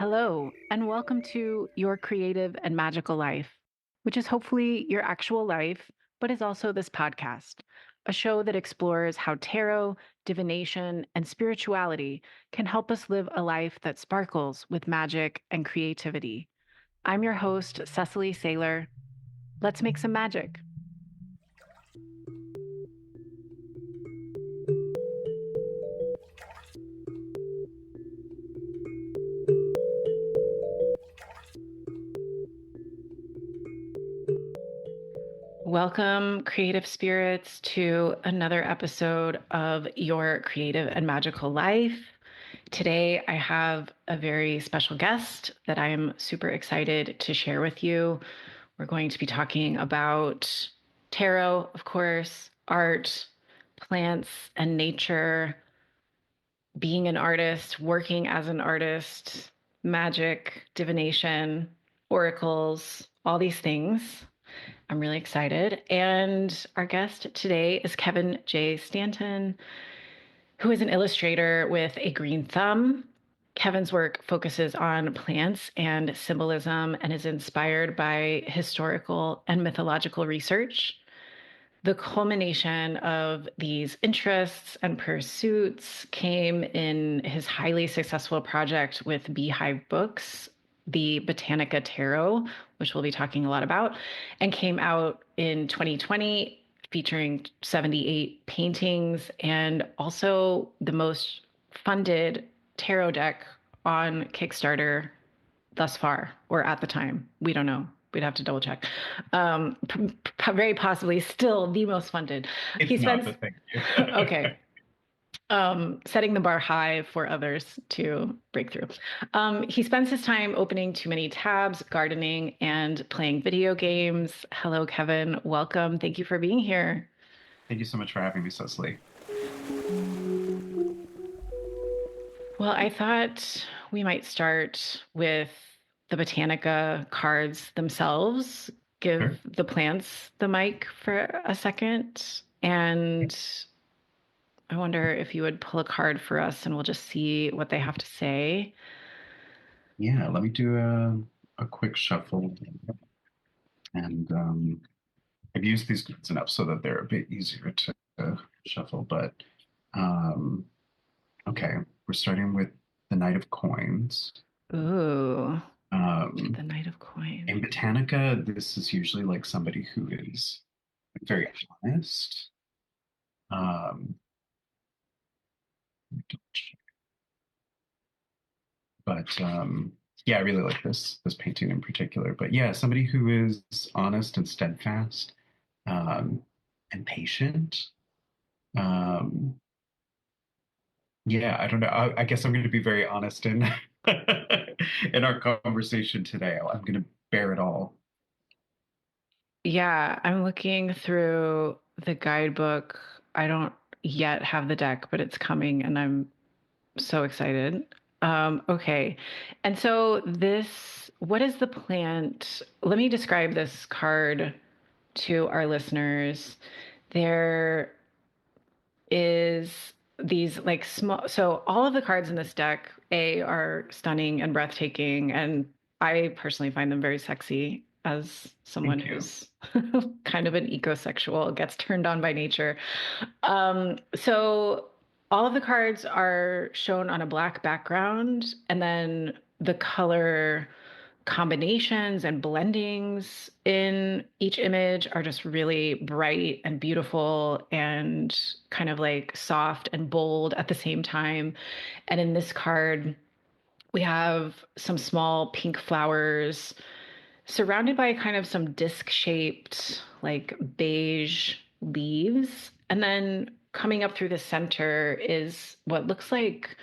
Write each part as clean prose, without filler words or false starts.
Hello, and welcome to Your Creative and Magical Life, which is hopefully your actual life, but is also this podcast, a show that explores how tarot, divination, and spirituality can help us live a life that sparkles with magic and creativity. I'm your host, Cecily Saylor. Let's make some magic. Welcome, creative spirits, to another episode of Your Creative and Magical Life. Today, I have a very special guest that I am super excited to share with you. We're going to be talking about tarot, of course, art, plants, and nature, being an artist, working as an artist, magic, divination, oracles, all these things. I'm really excited. And our guest today is Kevin Jay Stanton, who is an illustrator with a green thumb. Kevin's work focuses on plants and symbolism and is inspired by historical and mythological research. The culmination of these interests and pursuits came in his highly successful project with Beehive Books, the Botanica Tarot, which we'll be talking a lot about, and came out in 2020 featuring 78 paintings and also the most funded tarot deck on Kickstarter thus far, or at the time. We don't know. We'd have to double check. Very possibly still the most funded. He It's not, spends, but thank you. okay, setting the bar high for others to break through. He spends his time opening too many tabs, gardening, and playing video games. Hello, Kevin. Welcome. Thank you for being here. Thank you so much for having me, Cecily. Well, I thought we might start with the Botanica cards themselves. Give Sure. the plants the mic for a second. And I wonder if you would pull a card for us and we'll just see what they have to say. Yeah, let me do a quick shuffle. And I've used these cards enough so that they're a bit easier to shuffle. But um, okay, we're starting with the Knight of Coins. Ooh, Um, the Knight of Coins. in Botanica, this is usually like somebody who is very honest. Um, but yeah, I really like this painting in particular. But yeah, somebody who is honest and steadfast, um, and patient. Um, yeah, I don't know. I guess I'm going to be very honest in in our conversation today. I'm going to bear it all. Yeah, I'm looking through the guidebook. I don't yet have the deck, but it's coming and I'm so excited. Okay. And so what is the plant? Let me describe this card to our listeners. There is these like small, so all of the cards in this deck, are stunning and breathtaking. And I personally find them very sexy as someone Thank you. who's kind of an ecosexual, gets turned on by nature. So all of the cards are shown on a black background, and then the color combinations and blendings in each image are just really bright and beautiful and kind of like soft and bold at the same time. And in this card, we have some small pink flowers surrounded by kind of some disc shaped, like beige leaves. And then coming up through the center is what looks like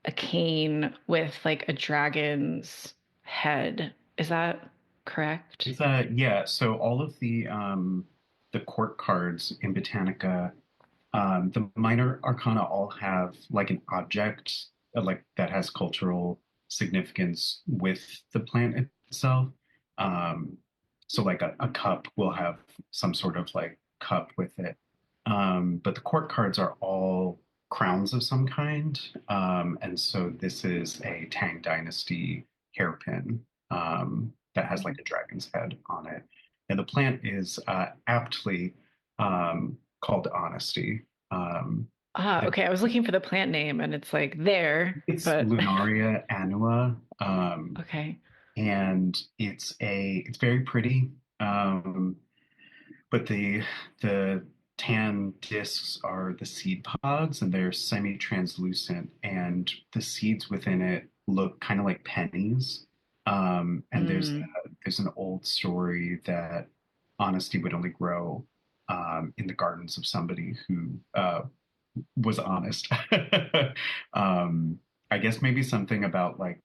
a cane with like a dragon's head. Is that correct? Is that yeah? So all of the court cards in Botanica, the minor arcana all have like an object like that has cultural significance with the plant itself. Um, so like a cup will have some sort of like cup with it. But the court cards are all crowns of some kind. And so this is a Tang Dynasty hairpin that has like a dragon's head on it. And the plant is aptly called honesty. Um, Ah, the, okay. I was looking for the plant name and it's like there, it's but Lunaria annua, okay. and it's very pretty. Um, but the tan discs are the seed pods, and they're semi-translucent, and the seeds within it look kind of like pennies. And Mm, there's an old story that honesty would only grow in the gardens of somebody who was honest. um, I guess maybe something about like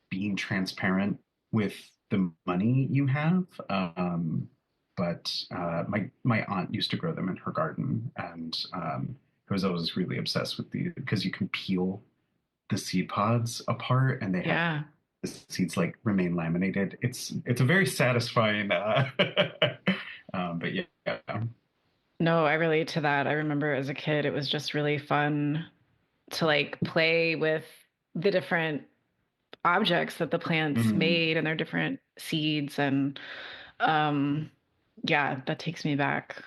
being transparent with the money you have. But my aunt used to grow them in her garden, and I was always really obsessed with these because you can peel the seed pods apart, and they have yeah. the seeds like remain laminated. It's a very satisfying. But yeah, No, I relate to that. I remember as a kid, it was just really fun to like play with the different objects that the plants mm, made and their different seeds. And um, yeah, that takes me back.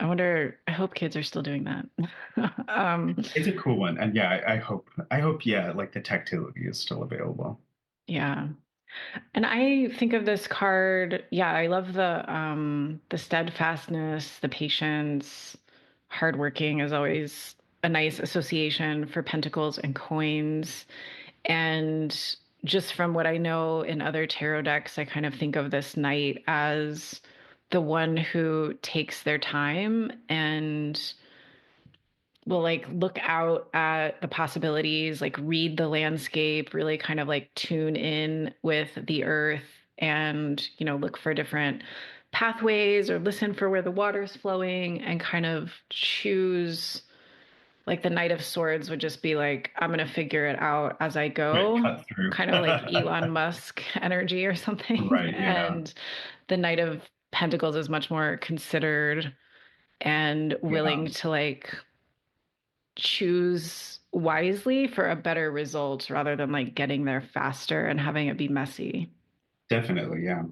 I hope kids are still doing that. um, it's a cool one, and yeah, I hope yeah, like the tactility is still available. yeah. And I think of this card, yeah, I love the steadfastness, the patience, hardworking is always a nice association for pentacles and coins. And just from what I know in other tarot decks, I kind of think of this knight as the one who takes their time and will like look out at the possibilities, like read the landscape, really kind of like tune in with the earth and, look for different pathways or listen for where the water's flowing and kind of choose like the Knight of Swords would just be like, I'm going to figure it out as I Right, go, cut through. kind of like Elon Musk energy or something. Right, yeah, And the Knight of Pentacles is much more considered and yeah, willing to like choose wisely for a better result rather than like getting there faster and having it be messy. definitely, yeah.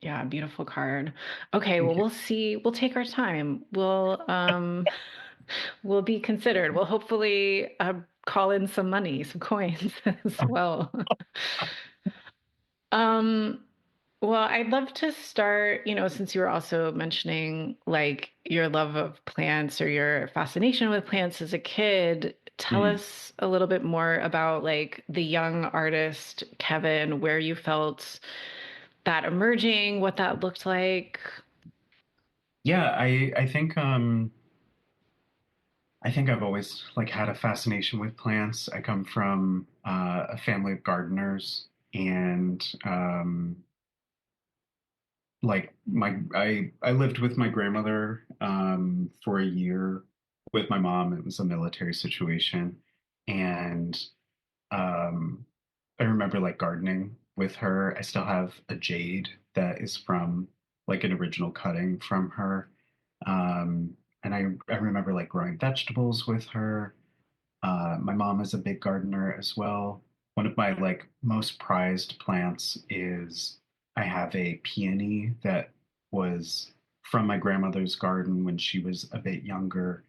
Yeah, beautiful card. Okay, well Thank you. we'll see. We'll take our time. We'll be considered. We'll hopefully call in some money, some coins as well. Um well, I'd love to start, since you were also mentioning like your love of plants or your fascination with plants as a kid, tell Mm. us a little bit more about like the young artist Kevin, where you felt that emerging, what that looked like. Yeah, I think I've always like had a fascination with plants. I come from a family of gardeners, and like I lived with my grandmother for a year with my mom. It was a military situation, and um, I remember like gardening with her. I still have a jade that is from like an original cutting from her. And I remember like growing vegetables with her. My mom is a big gardener as well. One of my like most prized plants is I have a peony that was from my grandmother's garden when she was a bit younger,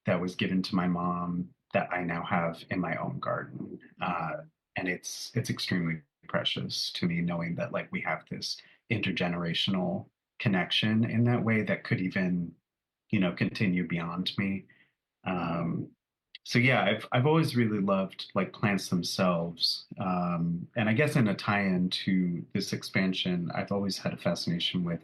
that was given to my mom, that I now have in my own garden. And it's extremely precious to me knowing that like we have this intergenerational connection in that way that could even, continue beyond me. Um, so yeah, I've always really loved like plants themselves, and I guess in a tie-in to this expansion, I've always had a fascination with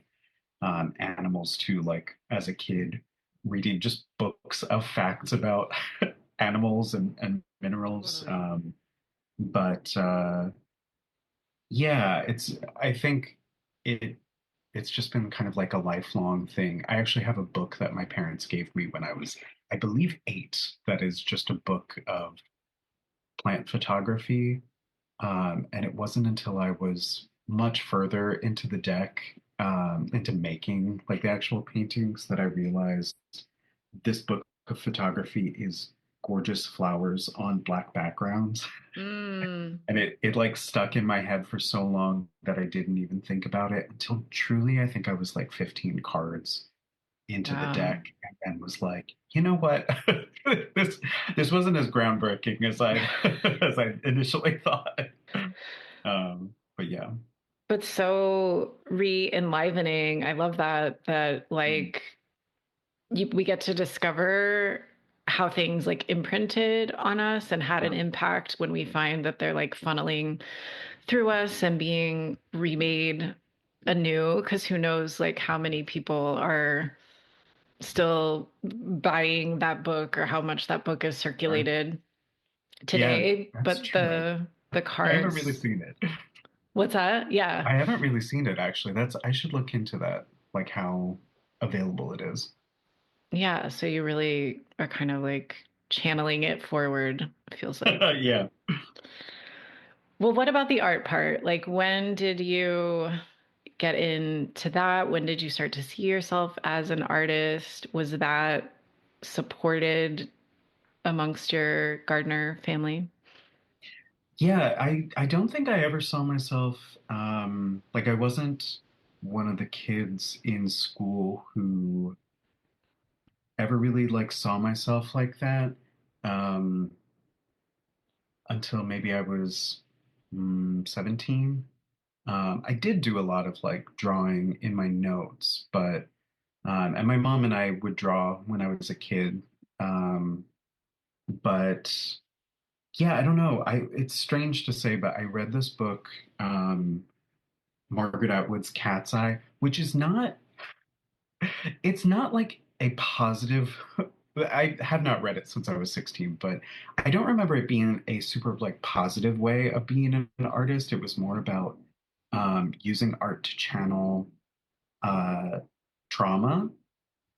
animals too. Like as a kid, reading just books of facts about animals and minerals. Totally. But yeah, I think it it's just been kind of like a lifelong thing. I actually have a book that my parents gave me when I was, I believe, 8. That is just a book of plant photography. And it wasn't until I was much further into the deck, into making like the actual paintings, that I realized this book of photography is gorgeous flowers on black backgrounds. Mm. And it like stuck in my head for so long that I didn't even think about it until truly I think I was like 15 cards into the Wow. deck and then was like, you know what? this this wasn't as groundbreaking as I as I initially thought. But yeah. But so re-enlivening. I love that Mm, like we get to discover how things like imprinted on us and had an yeah. impact when we find that they're like funneling through us and being remade anew. Because who knows like how many people are still buying that book or how much that book is Right. circulated Yeah, today. that's But true. the I haven't really cards, seen it. what's that? Yeah. I haven't really seen it actually. That's I should look into that, like how available it is. Yeah, so you really are kind of like channeling it forward, it feels like. Yeah. Well, what about the art part? Like, when did you get into that? When did you start to see yourself as an artist? Was that supported amongst your gardener family? Yeah, I don't think I ever saw myself like I wasn't one of the kids in school who ever really like saw myself like that um until maybe I was 17. I did do a lot of like drawing in my notes, but and my mom and I would draw when I was a kid. Um, but yeah, I don't know. It's strange to say, but I read this book, Margaret Atwood's Cat's Eye, which is not it's not like a positive I have not read it since I was 16, but I don't remember it being a super like positive way of being an artist. It was more about using art to channel uh, trauma,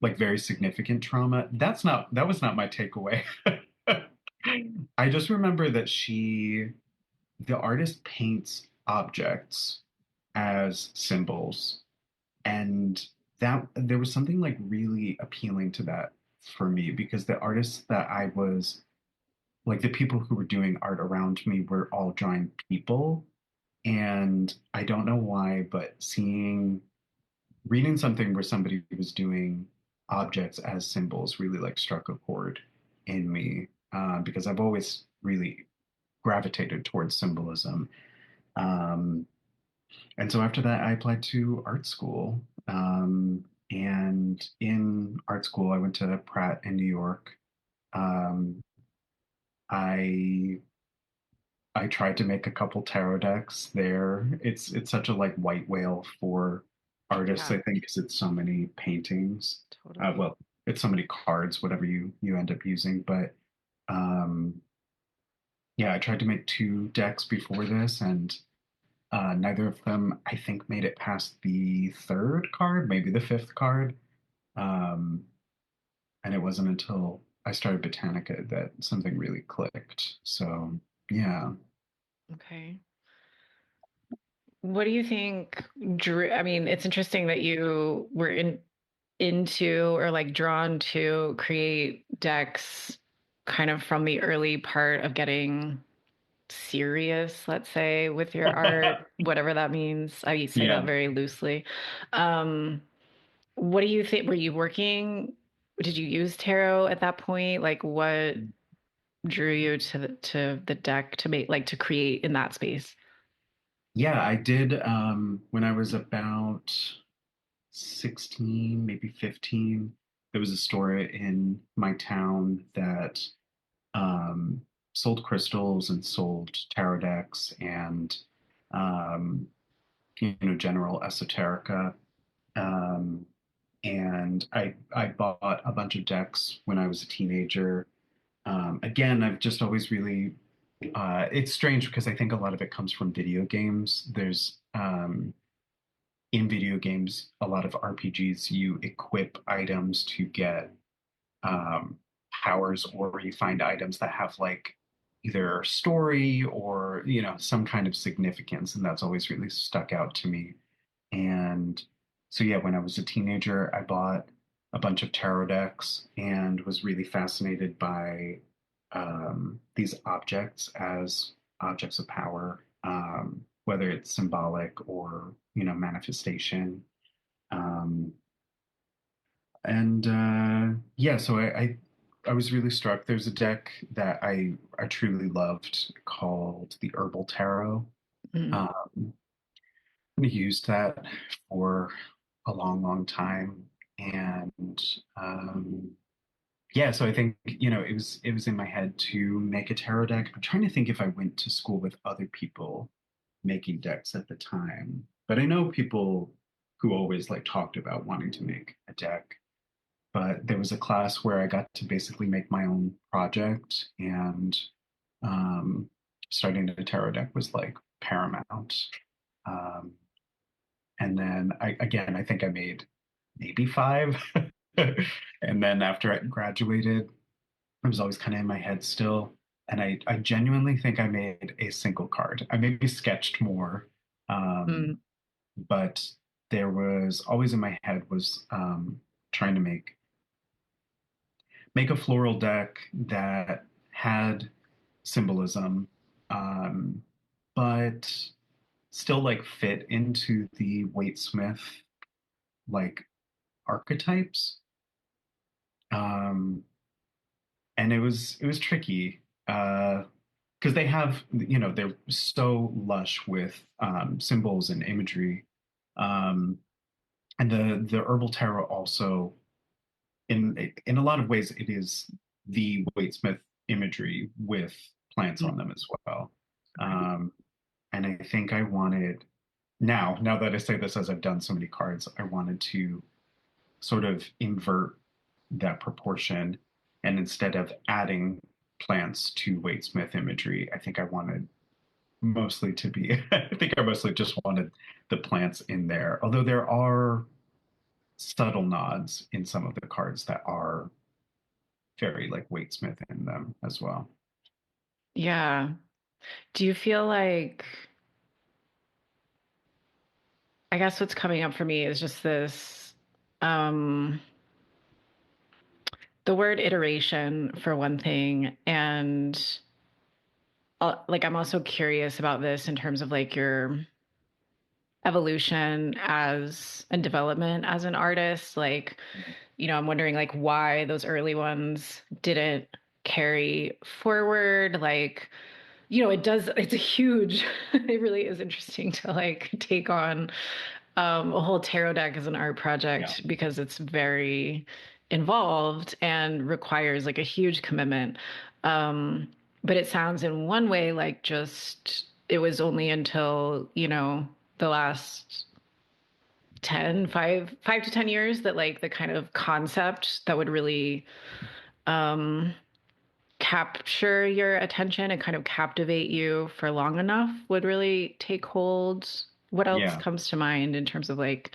like very significant trauma. That was not my takeaway. I just remember that the artist paints objects as symbols, and that there was something like really appealing to that for me because the artists that I was like the people who were doing art around me were all drawing people, and I don't know why, but seeing reading something where somebody was doing objects as symbols really like struck a chord in me because I've always really gravitated towards symbolism. Um, and so after that, I applied to art school. And in art school, I went to Pratt in New York. Um, I I tried to make a couple tarot decks there. It's such a like white whale for artists, Yeah, I think, because it's so many paintings. totally. Well, it's so many cards, whatever you end up using. But um, yeah, I tried to make two decks before this, and neither of them, I think, made it past the third card, maybe the fifth card. Um, and it wasn't until I started Botanica that something really clicked. So yeah. Okay. What do you think drew, I mean, it's interesting that you were into or like drawn to create decks kind of from the early part of getting serious, let's say, with your art, whatever that means. I say that Yeah. very loosely. Um, what do you think? Were you working? Did you use tarot at that point? Like, what drew you to the deck to make like to create in that space? Yeah, I did when I was about 16, maybe 15. There was a store in my town that um, sold crystals and sold tarot decks and um, general esoterica. Um, and I bought a bunch of decks when I was a teenager. Again, I've just always really it's strange because I think a lot of it comes from video games. There's in video games, a lot of RPGs, you equip items to get powers, or you find items that have like either story or some kind of significance, and that's always really stuck out to me. And so yeah, when I was a teenager, I bought a bunch of tarot decks and was really fascinated by these objects as objects of power, whether it's symbolic or manifestation. Um, and yeah, so I was really struck. There's a deck that I truly loved called the Herbal Tarot. Mm. Um, I used that for a long, long time, and yeah, so I think it was in my head to make a tarot deck. I'm trying to think if I went to school with other people making decks at the time, but I know people who always like talked about wanting to make a deck. But there was a class where I got to basically make my own project, and um, starting a tarot deck was like paramount. Um, and then I think I made maybe five. And then after I graduated, it was always kind of in my head still. And I genuinely think I made a single card. I maybe sketched more, Mm. um, but there was always in my head was trying to make a floral deck that had symbolism, um, but still like fit into the Waite-Smith like archetypes. Um, and it was tricky because they have they're so lush with symbols and imagery, um, and the herbal tarot also in a lot of ways it is the Waite-Smith imagery with plants on them as well. Right. Um, and I think I wanted now that I say this as I've done so many cards, I wanted to sort of invert that proportion. And instead of adding plants to Waite-Smith imagery, I think I wanted mostly to be, I think I mostly just wanted the plants in there. Although there are subtle nods in some of the cards that are very like Waite-Smith in them as well. Yeah. Do you feel like, I guess what's coming up for me is just this, um, the word iteration for one thing, and like I'm also curious about this in terms of like your evolution as and development as an artist. Like, I'm wondering like why those early ones didn't carry forward. Like, it's a huge, it really is interesting to like take on a whole tarot deck as an art Yeah. project because it's very involved and requires like a huge commitment. Um, but it sounds in one way like just it was only until, the last 5 to 10 years that like the kind of concept that would really um capture your attention and kind of captivate you for long enough would really take hold. What else Yeah. comes to mind in terms of like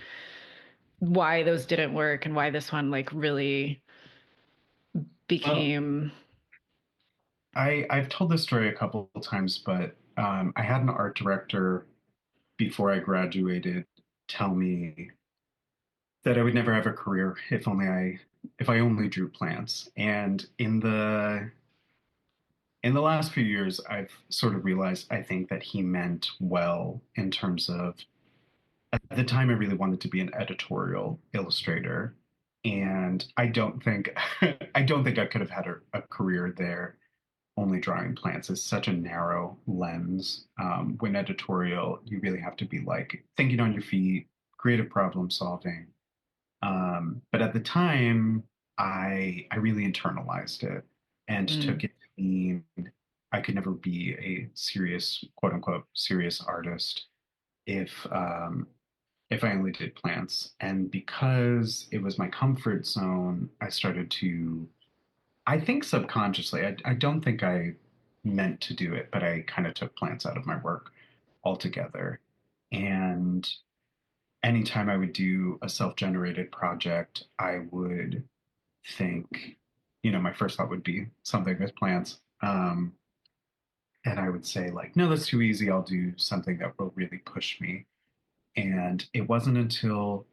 why those didn't work and why this one like really Well, became I've told this story a couple of times, but I had an art director before I graduated tell me that I would never have a career if I only drew plants. And in the last few years, I've sort of realized I think that he meant well in terms of at the time I really wanted to be an editorial illustrator. And I don't think I could have had a career there only drawing plants is such a narrow lens. When editorial, you really have to be like thinking on your feet, creative problem solving. But at the time, I really internalized it and took mm, it to mean I could never be a serious, quote unquote, serious artist if I only did plants. And because it was my comfort zone, I started to I think subconsciously. I don't think I meant to do it, but I kind of took plants out of my work altogether. And anytime I would do a self-generated project, I would think, my first thought would be something with plants. And I would say, like, no, that's too easy. I'll do something that will really push me. And it wasn't until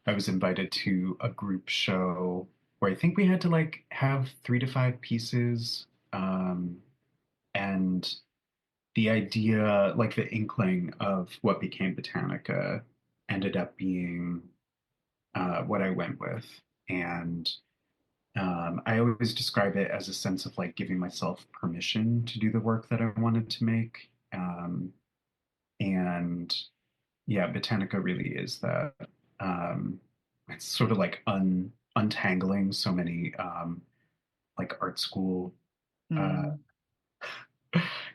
I was invited to a group show where I think we had to like have 3 to 5 pieces Um, and the idea, like the inkling of what became Botanica, ended up being what I went with. And I always describe it as a sense of like giving myself permission to do the work that I wanted to make. And yeah, Botanica really is that. Um, it's sort of like untangling so many like art school uh, Mm,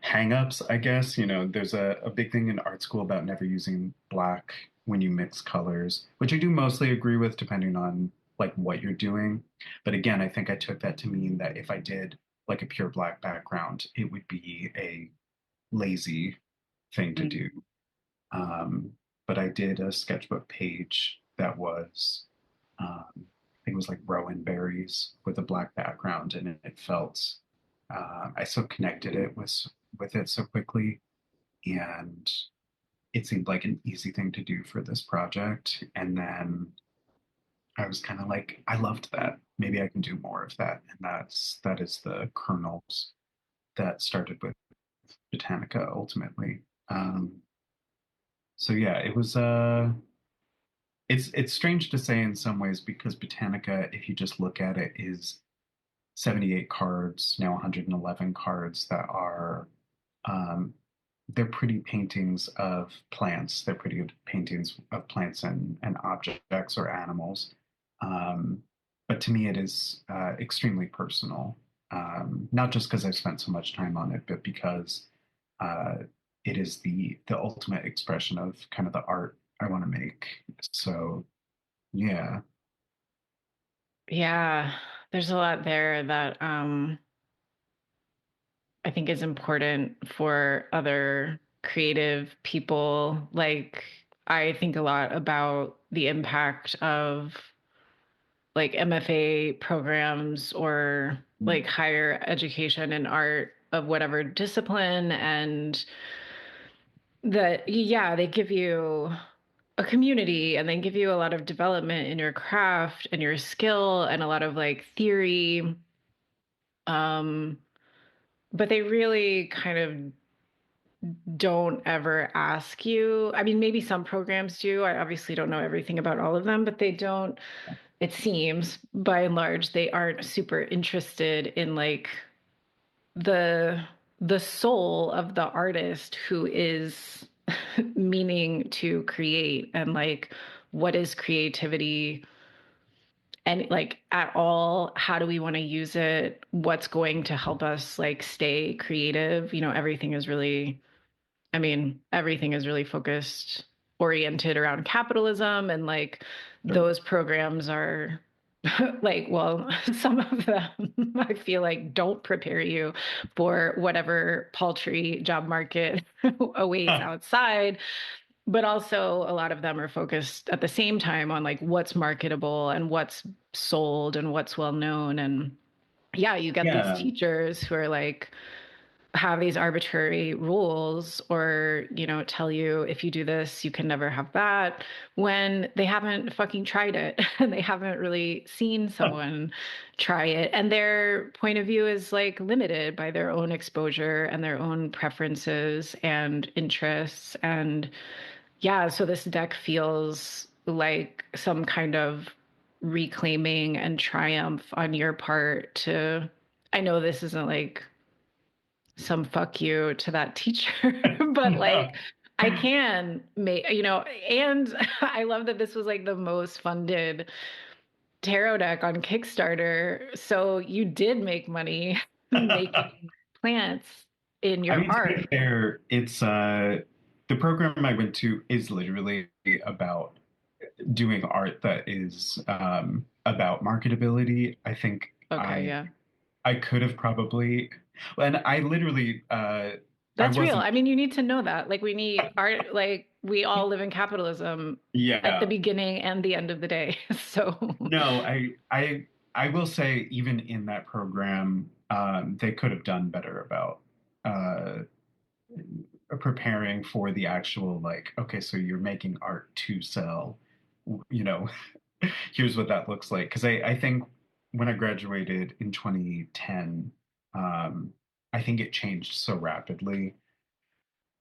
hang-ups, I guess. You know, there's a big thing in art school about never using black when you mix colors, which I do mostly agree with depending on like what you're doing. But again, I think I took that to mean that if I did like a pure black background, it would be a lazy thing to mm. do. Um, but I did a sketchbook page that was, I think it was like rowan berries with a black background, and it felt I so connected it with it so quickly, and it seemed like an easy thing to do for this project. And then I was kind of like, I loved that. Maybe I can do more of that, and that is the kernels that started with Botanica ultimately. So yeah, it was it's strange to say in some ways because Botanica, if you just look at it, is 78 cards, now 111 cards that are um, they're pretty paintings of plants. They're pretty good paintings of plants and objects or animals. Um, but to me, it is extremely personal. Not just because I've spent so much time on it, but because uh, it is the ultimate expression of kind of the art I want to make. So yeah, Yeah, there's a lot there that I think is important for other creative people. Like, I think a lot about the impact of like MFA programs or like higher education in art of whatever discipline, and that, yeah, they give you a community and they give you a lot of development in your craft and your skill and a lot of like theory. Um, but they really kind of don't ever ask you. I mean, maybe some programs do. I obviously don't know everything about all of them, but they don't, it seems by and large, they aren't super interested in like the the soul of the artist who is meaning to create, and like what is creativity, and like at all, how do we want to use it, what's going to help us like stay creative. Everything is really, I mean, everything is really focused, oriented around capitalism, and like sure. those programs are like, well, some of them I feel like don't prepare you for whatever paltry job market awaits outside. But also, a lot of them are focused at the same time on like what's marketable and what's sold and what's well known. And yeah, you get these Yeah. teachers who are like, have these arbitrary rules, or tell you if you do this you can never have that, when they haven't fucking tried it and they haven't really seen someone try it, and their point of view is like limited by their own exposure and their own preferences and interests. And yeah, so this deck feels like some kind of reclaiming and triumph on your part to, I know this isn't like some fuck you to that teacher, but No. like I can make, and I love that this was like the most funded tarot deck on Kickstarter. So you did make money making plants in I your mean, to be art. fair, it's the program I went to is literally about doing art that is about marketability. I think Okay, yeah. I could have probably, and I literally I That's real. wasn't. I mean, you need to know that. Like we need art, like we all live in capitalism at the Yeah, beginning and the end of the day. So no, I will say even in that program, they could have done better about uh, preparing for the actual like, okay, so you're making art to sell, you know, here's what that looks like. Because I think when I graduated in 2010, Um, I think it changed so rapidly.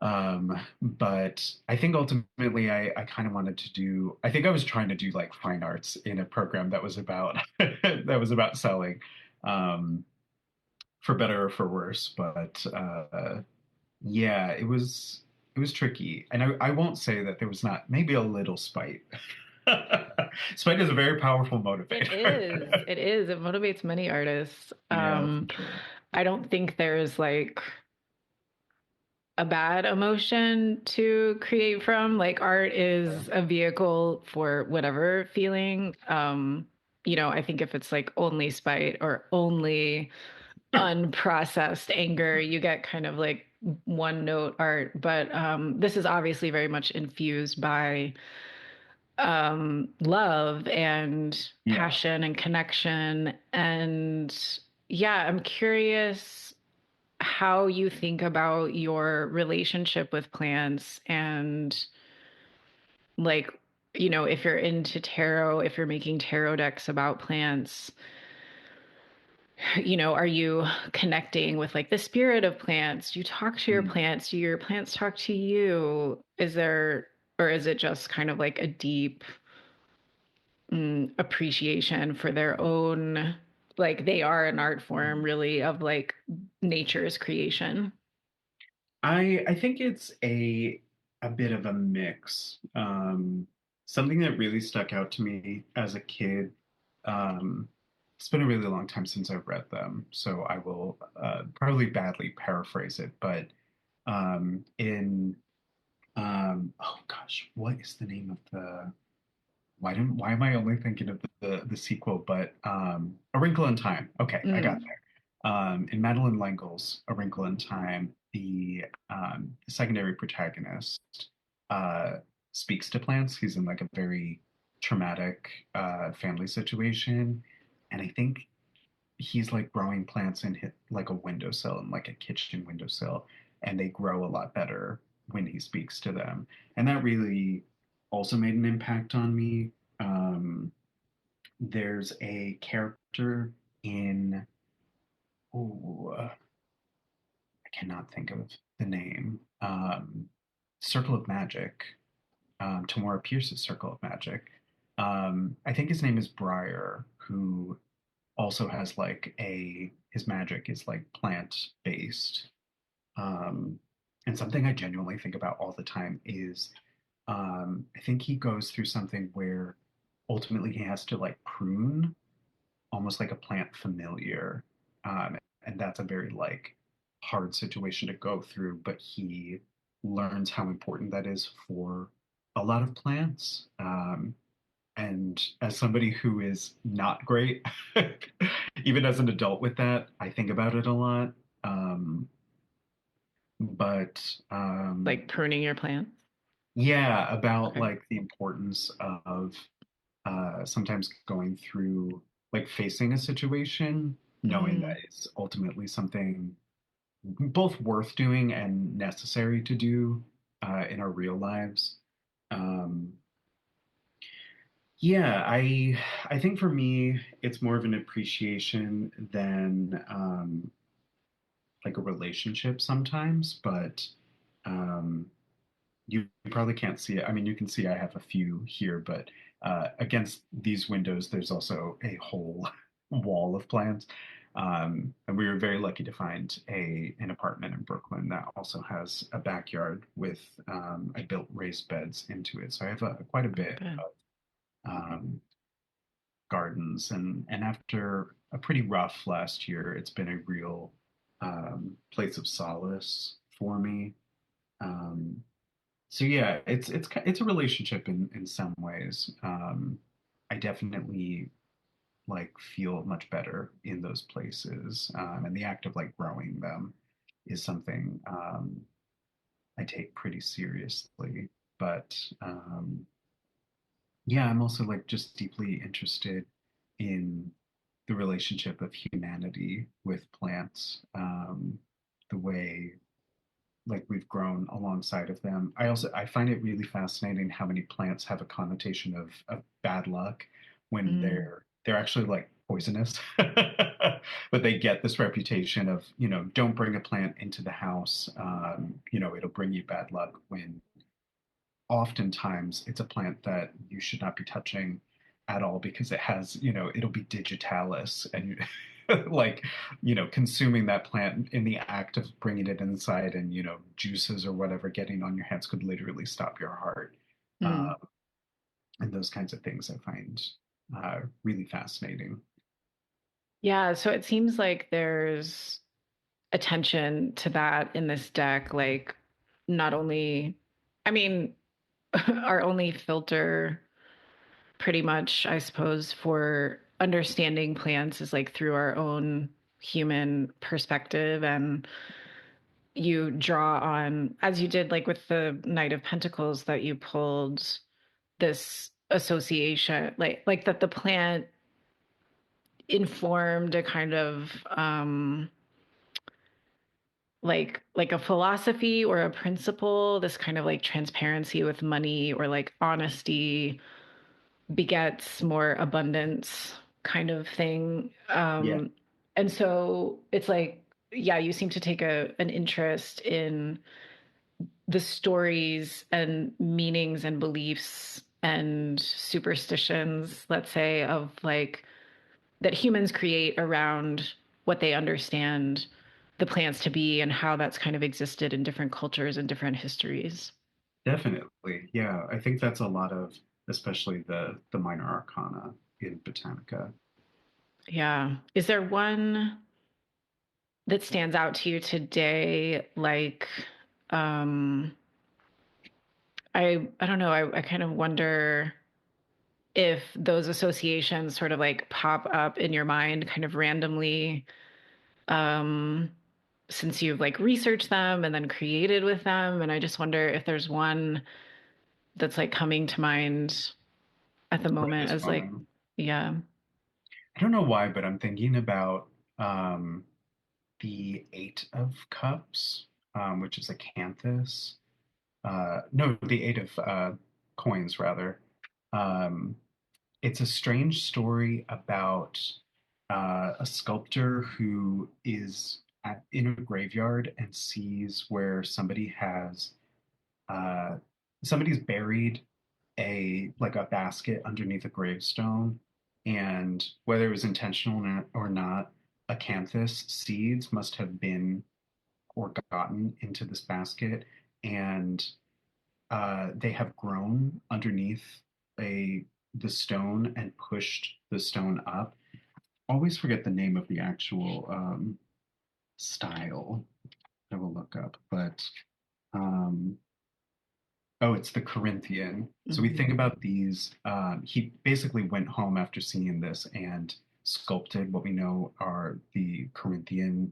But I think ultimately I kind of wanted to do, I think I was trying to do like fine arts in a program that was about that was about selling, um, for better or for worse. But yeah, it was tricky. And I won't say that there was not maybe a little spite. Spite is a very powerful It motivator. is. It is. It motivates many artists. Yeah, for sure. I don't think there's like a bad emotion to create from. Like art is a vehicle for whatever feeling. I think if it's like only spite or only unprocessed anger, you get kind of like one note art. But this is obviously very much infused by love and Yeah. passion and connection. And yeah, I'm curious how you think about your relationship with plants and like, if you're into tarot, if you're making tarot decks about plants, are you connecting with like the spirit of plants? Do you talk to your Mm. plants? Do your plants talk to you? Or is it just kind of like a deep appreciation for their own, like they are an art form really of like nature's creation? I think it's a bit of a mix. Something that really stuck out to me as a kid. Um, it's been a really long time since I've read them, so I will probably badly paraphrase it. But in oh gosh, what is the name of the why am I only thinking of the sequel? But A Wrinkle in Time. Okay, I got Mm, in Madeline L'Engle's A Wrinkle in Time, the secondary protagonist uh, speaks to plants. He's in like a very traumatic family situation, and I think he's like growing plants in like a windowsill in like a kitchen windowsill, and they grow a lot better when he speaks to them. And that really also made an impact on me. There's a character in oh, I cannot think of the name. Circle of Magic. Tamora Pierce's Circle of Magic. I think his name is Briar, who also has like his magic is like plant based. Um, and something I genuinely think about all the time is I think he goes through something where ultimately he has to like prune almost like a plant familiar. And that's a very like hard situation to go through, but he learns how important that is for a lot of plants. And as somebody who is not great, even as an adult with that, I think about it a lot. Um, but like pruning your plants. yeah, about Okay. like the importance of sometimes going through like facing a situation, knowing that Mm. it's ultimately something both worth doing and necessary to do in our real lives. Um, yeah, I think for me, it's more of an appreciation than like a relationship sometimes, but um, you probably can't see it. I mean, you can see I have a few here, but against these windows, there's also a whole wall of plants. And we were very lucky to find an apartment in Brooklyn that also has a backyard with I built raised beds into it, so I have quite a Oh, bit good. of um, gardens. And after a pretty rough last year, it's been a real place of solace for me. Um, so yeah, it's a relationship in some ways. I definitely like feel much better in those places, and the act of like growing them is something I take pretty seriously. But yeah, I'm also like just deeply interested in the relationship of humanity with plants, the way like we've grown alongside of them. I find it really fascinating how many plants have a connotation of bad luck when Mm. they're actually like poisonous. But they get this reputation of, don't bring a plant into the house. It'll bring you bad luck, when oftentimes it's a plant that you should not be touching at all, because it has, it'll be digitalis, and like, consuming that plant in the act of bringing it inside, and, juices or whatever getting on your hands could literally stop your heart. Uh, Mm. and those kinds of things I find really fascinating. Yeah, so it seems like there's attention to that in this deck. Like, not only, I mean, our only filter, pretty much, I suppose, for understanding plants is like through our own human perspective. And you draw on, as you did, like with the Knight of Pentacles, that you pulled this association, like that the plant informed a kind of like a philosophy or a principle, this kind of like transparency with money, or like honesty begets more abundance kind of thing. Yeah, And so it's like, yeah, you seem to take an interest in the stories and meanings and beliefs and superstitions, let's say, of like that humans create around what they understand the plants to be, and how that's kind of existed in different cultures and different histories. definitely. Yeah, I think that's a lot of, especially the minor arcana in Botanica. Yeah. Is there one that stands out to you today? Like, um, I don't know. I kind of wonder if those associations sort of like pop up in your mind kind of randomly, um, since you've like researched them and then created with them. And I just wonder if there's one that's like coming to mind at the Right moment this as like, moment. yeah. I don't know why, but I'm thinking about um, the Eight of Cups, which is a canthus. No, the Eight of Coins, rather. Um, it's a strange story about a sculptor who is in a graveyard and sees where uh, somebody's buried a basket underneath a gravestone, and whether it was intentional or not, acanthus seeds must have been or gotten into this basket, and they have grown underneath a the stone and pushed the stone up. Always forget the name of the actual style. I will look up, but um, oh, it's the Corinthian. So we think Mhm. about these. He basically went home after seeing this and sculpted what we know are the Corinthian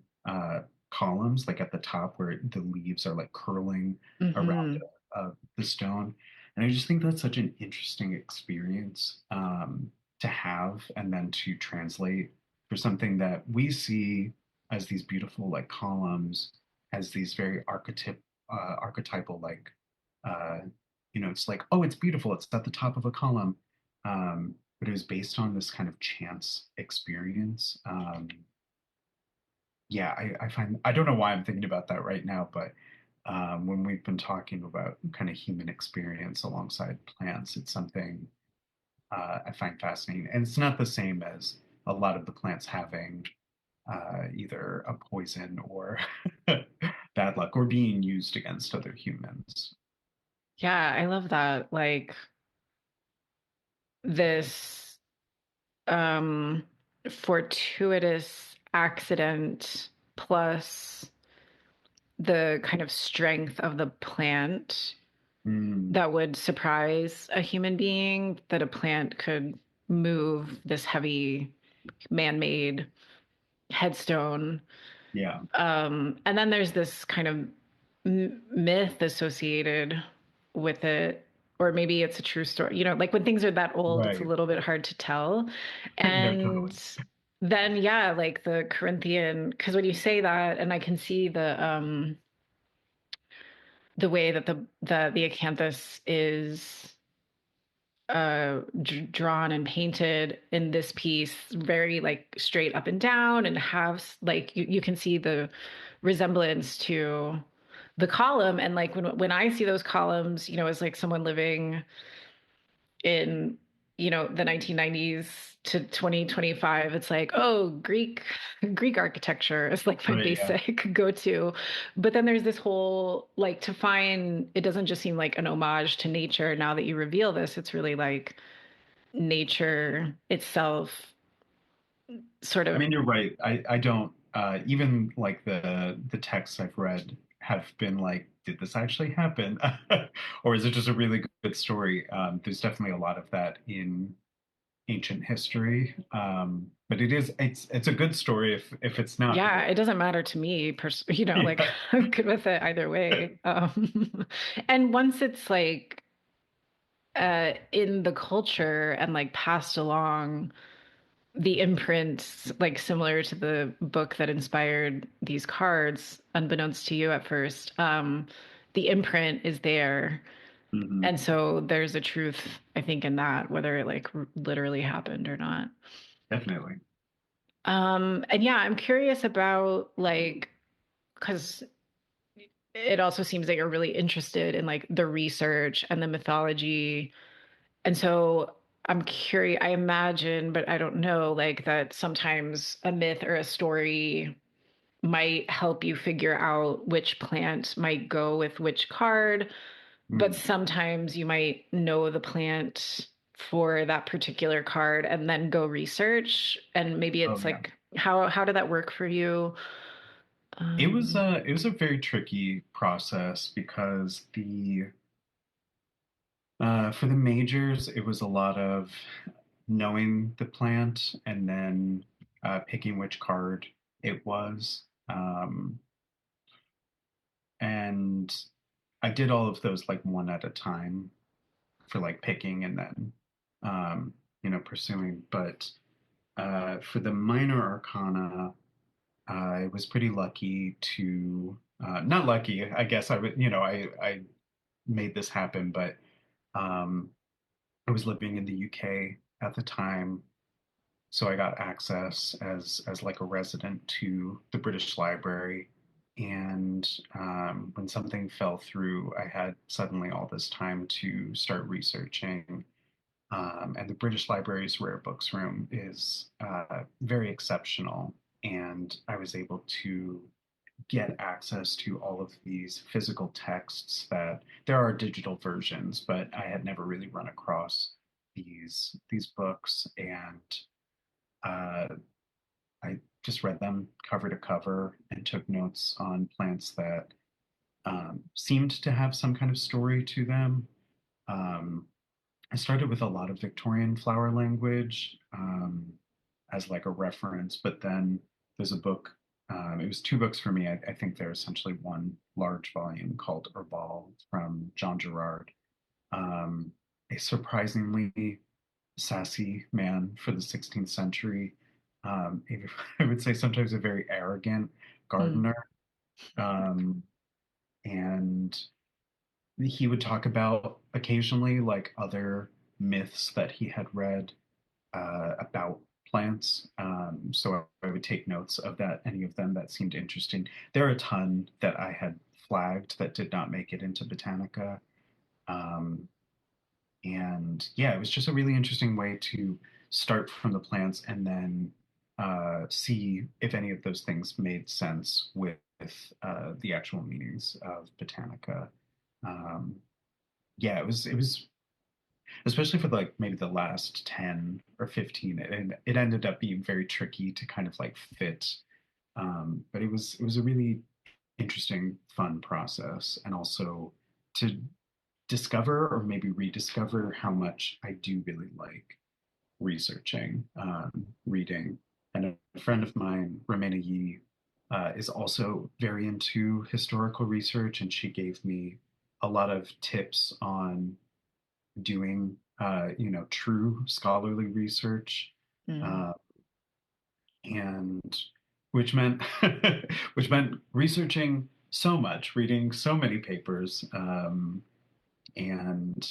columns, like at the top where the leaves are like curling around Mhm. the stone. And I just think that's such an interesting experience to have, and then to translate for something that we see as these beautiful like columns, as these very archetypal like uh, it's like, oh, it's beautiful. It's at the top of a column. But it was based on this kind of chance experience. Yeah, I find, I don't know why I'm thinking about that right now, but when we've been talking about kind of human experience alongside plants, it's something I find fascinating. And it's not the same as a lot of the plants having either a poison or bad luck, or being used against other humans. Yeah, I love that. Like this um fortuitous accident plus the kind of strength of the plant Mm, that would surprise a human being, that a plant could move this heavy man-made headstone. yeah, And then there's this kind of myth associated with it, or maybe it's a true story. Like when things are that old, it's a right. little bit hard to tell. No, totally. And then, yeah, like the Corinthian, because when you say that, and I can see the way that the acanthus is drawn and painted in this piece very like straight up and down and have like you can see the resemblance to the column. And like when I see those columns, as like someone living in, the 1990s to 2025, it's like, oh, Greek architecture is like my Right, yeah. basic go-to. But then there's this whole like to find it doesn't just seem like an homage to nature. Now that you reveal this, it's really like nature itself sort I of. mean, you're right. I don't even like the texts I've read have been like, did this actually happen? Or is it just a really good story? There's definitely a lot of that in ancient history. But it's a good story if it's not Yeah, really. it doesn't matter to me, like Yeah. I'm good with it either way. And once it's like in the culture and like passed along, the imprints, like similar to the book that inspired these cards, unbeknownst to you at first, the imprint is there. Hmm. And so there's a truth, I think, in that, whether it like literally happened or not. Definitely. And yeah, I'm curious about like, because it also seems that you're really interested in like the research and the mythology. And so I'm curious, I imagine, but I don't know, like that sometimes a myth or a story might help you figure out which plant might go with which card, but Mm. sometimes you might know the plant for that particular card and then go research. And maybe Oh it's yeah. like, how did that work for you? It was a very tricky process because the for the majors, it was a lot of knowing the plant and then picking which card it was. And I did all of those like one at a time for like picking and then, pursuing. But for the minor arcana, I was pretty lucky to, not lucky, I guess I would, I made this happen, but um, I was living in the UK at the time, so I got access as like a resident to the British Library. And when something fell through, I had suddenly all this time to start researching. And the British Library's rare books room is very exceptional. And I was able to get access to all of these physical texts that there are digital versions, but I had never really run across these books. And uh, I just read them cover to cover and took notes on plants that seemed to have some kind of story to them. Um, I started with a lot of Victorian flower language as like a reference, but then there's a book. It was two books for me. I think they're essentially one large volume called Herbal from John Gerard, um, a surprisingly sassy man for the 16th century. Um, I would say sometimes a very arrogant Mm, gardener. Um, and he would talk about occasionally like other myths that he had read about plants. So I would take notes of that, any of them that seemed interesting. There are a ton that I had flagged that did not make it into Botanica. Um, and yeah, it was just a really interesting way to start from the plants and then see if any of those things made sense with the actual meanings of Botanica. Um, yeah, it was especially for like maybe the last 10 or 15, it ended up being very tricky to kind of like fit. But it was a really interesting, fun process, and also to discover or maybe rediscover how much I do really like researching, reading. And a friend of mine, Romena Yee, is also very into historical research, and she gave me a lot of tips on doing, true scholarly research, mm. uh, and which meant which meant researching so much, reading so many papers, and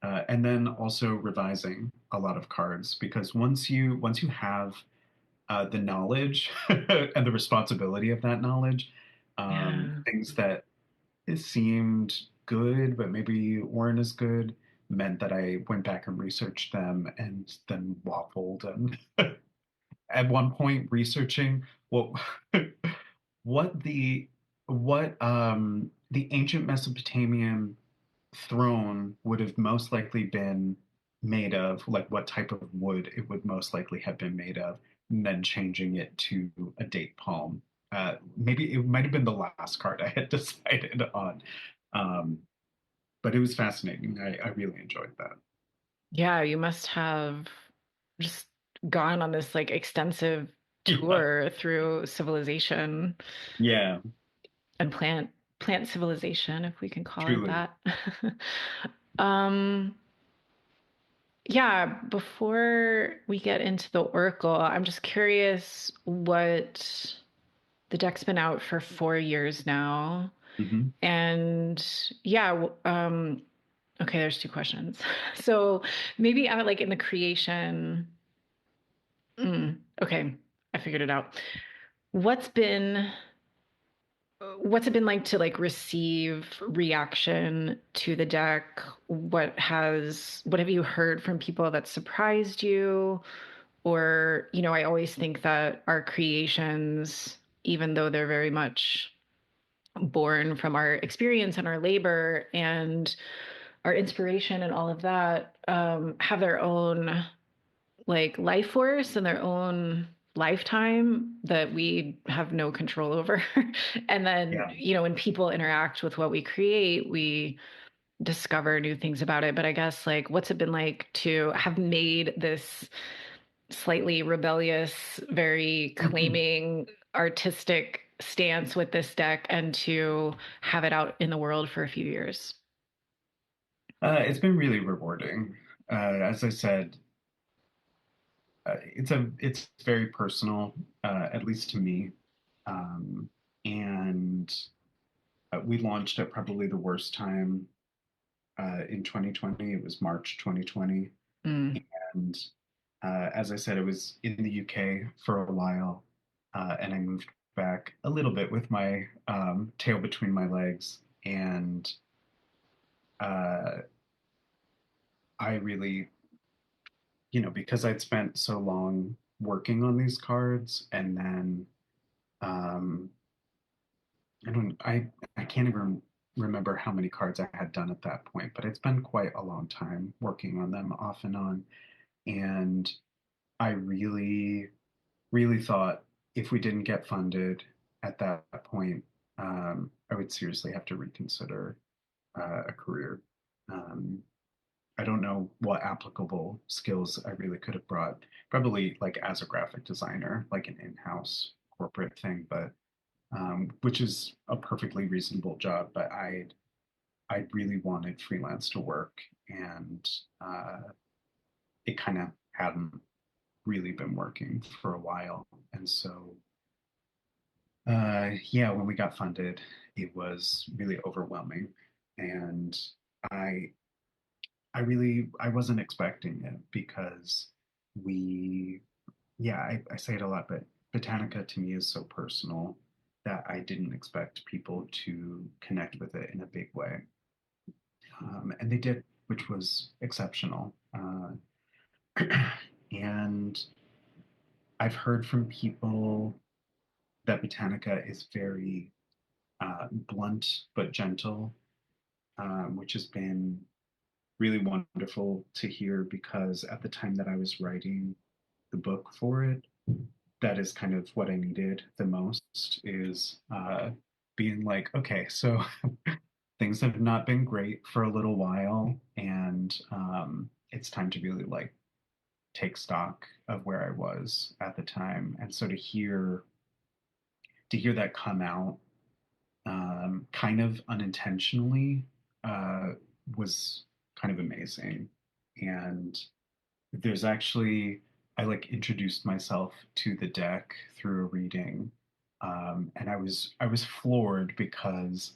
And then also revising a lot of cards because once you have the knowledge and the responsibility of that knowledge, Yeah. things that it seemed good but maybe weren't as good meant that I went back and researched them and then waffled and at one point researching what what the what the ancient Mesopotamian throne would have most likely been made of, like what type of wood it would most likely have been made of, and then changing it to a date palm. Maybe it might have been the last card I had decided on. Um, but it was fascinating. I really enjoyed that. Yeah, you must have just gone on this like extensive Yeah. tour through civilization Yeah, and plant civilization, if we can call it truly. that. Um, yeah, before we get into the Oracle, I'm just curious what the deck's been out for 4 years now. Hmm. And yeah, okay, there's two questions. So maybe I like in the creation. Okay, I figured it out. What's been what's it been like to like receive reaction to the deck? What have you heard from people that surprised you? Or, I always think that our creations, even though they're very much born from our experience and our labor and our inspiration and all of that, have their own like life force and their own lifetime that we have no control over. And then, Yeah. when people interact with what we create, we discover new things about it. But I guess like what's it been like to have made this slightly rebellious, very Mhm. claiming artistic stance with this deck and to have it out in the world for a few years? It's been really rewarding. As I said, it's very personal, at least to me. Um, and we launched at probably the worst time in 2020. It was March 2020, Mm. and as I said, it was in the UK for a while, and I moved back a little bit with my tail between my legs, and uh, I really, because I'd spent so long working on these cards, and then um, I can't even remember how many cards I had done at that point, but it's been quite a long time working on them off and on. And I really, really thought if we didn't get funded at that point, I would seriously have to reconsider a career. Um, I don't know what applicable skills I really could have brought. Probably like as a graphic designer, like an in-house corporate thing, but which is a perfectly reasonable job. But I really wanted freelance to work, and it kind of hadn't really been working for a while. And so, yeah, when we got funded, it was really overwhelming, and I I wasn't expecting it because we yeah, I say it a lot, but Botanica to me is so personal that I didn't expect people to connect with it in a big way. And they did, which was exceptional. And I've heard from people that Botanica is very blunt but gentle, which has been really wonderful to hear because at the time that I was writing the book for it, that is kind of what I needed the most is being like, okay, so things have not been great for a little while, and it's time to really like take stock of where I was at the time. And so to hear that come out kind of unintentionally uh, was kind of amazing. And there's actually I like introduced myself to the deck through a reading, and I was floored because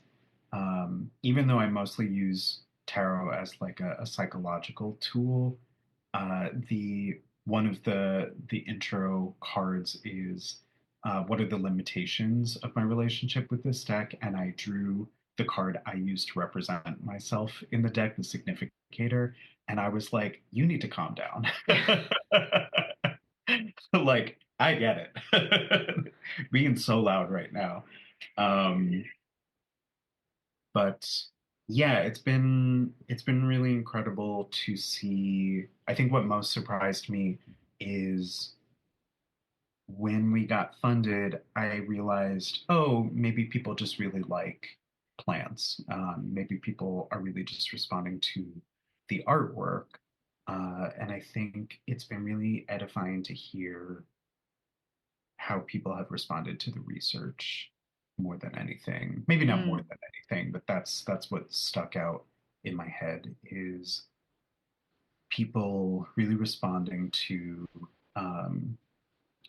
even though I mostly use tarot as like a psychological tool. The one of the intro cards is what are the limitations of my relationship with this deck, and I drew the card I used to represent myself in the deck, the significator, and I was like, you need to calm down. Like, I get it. Being so loud right now. Um, but yeah, it's been really incredible to see. I think what most surprised me is when we got funded, I realized, oh, maybe people just really like plants. Maybe people are really just responding to the artwork. And I think it's been really edifying to hear how people have responded to the research more than anything. Maybe not more Mm. than anything, but that's what stuck out in my head is people really responding to um,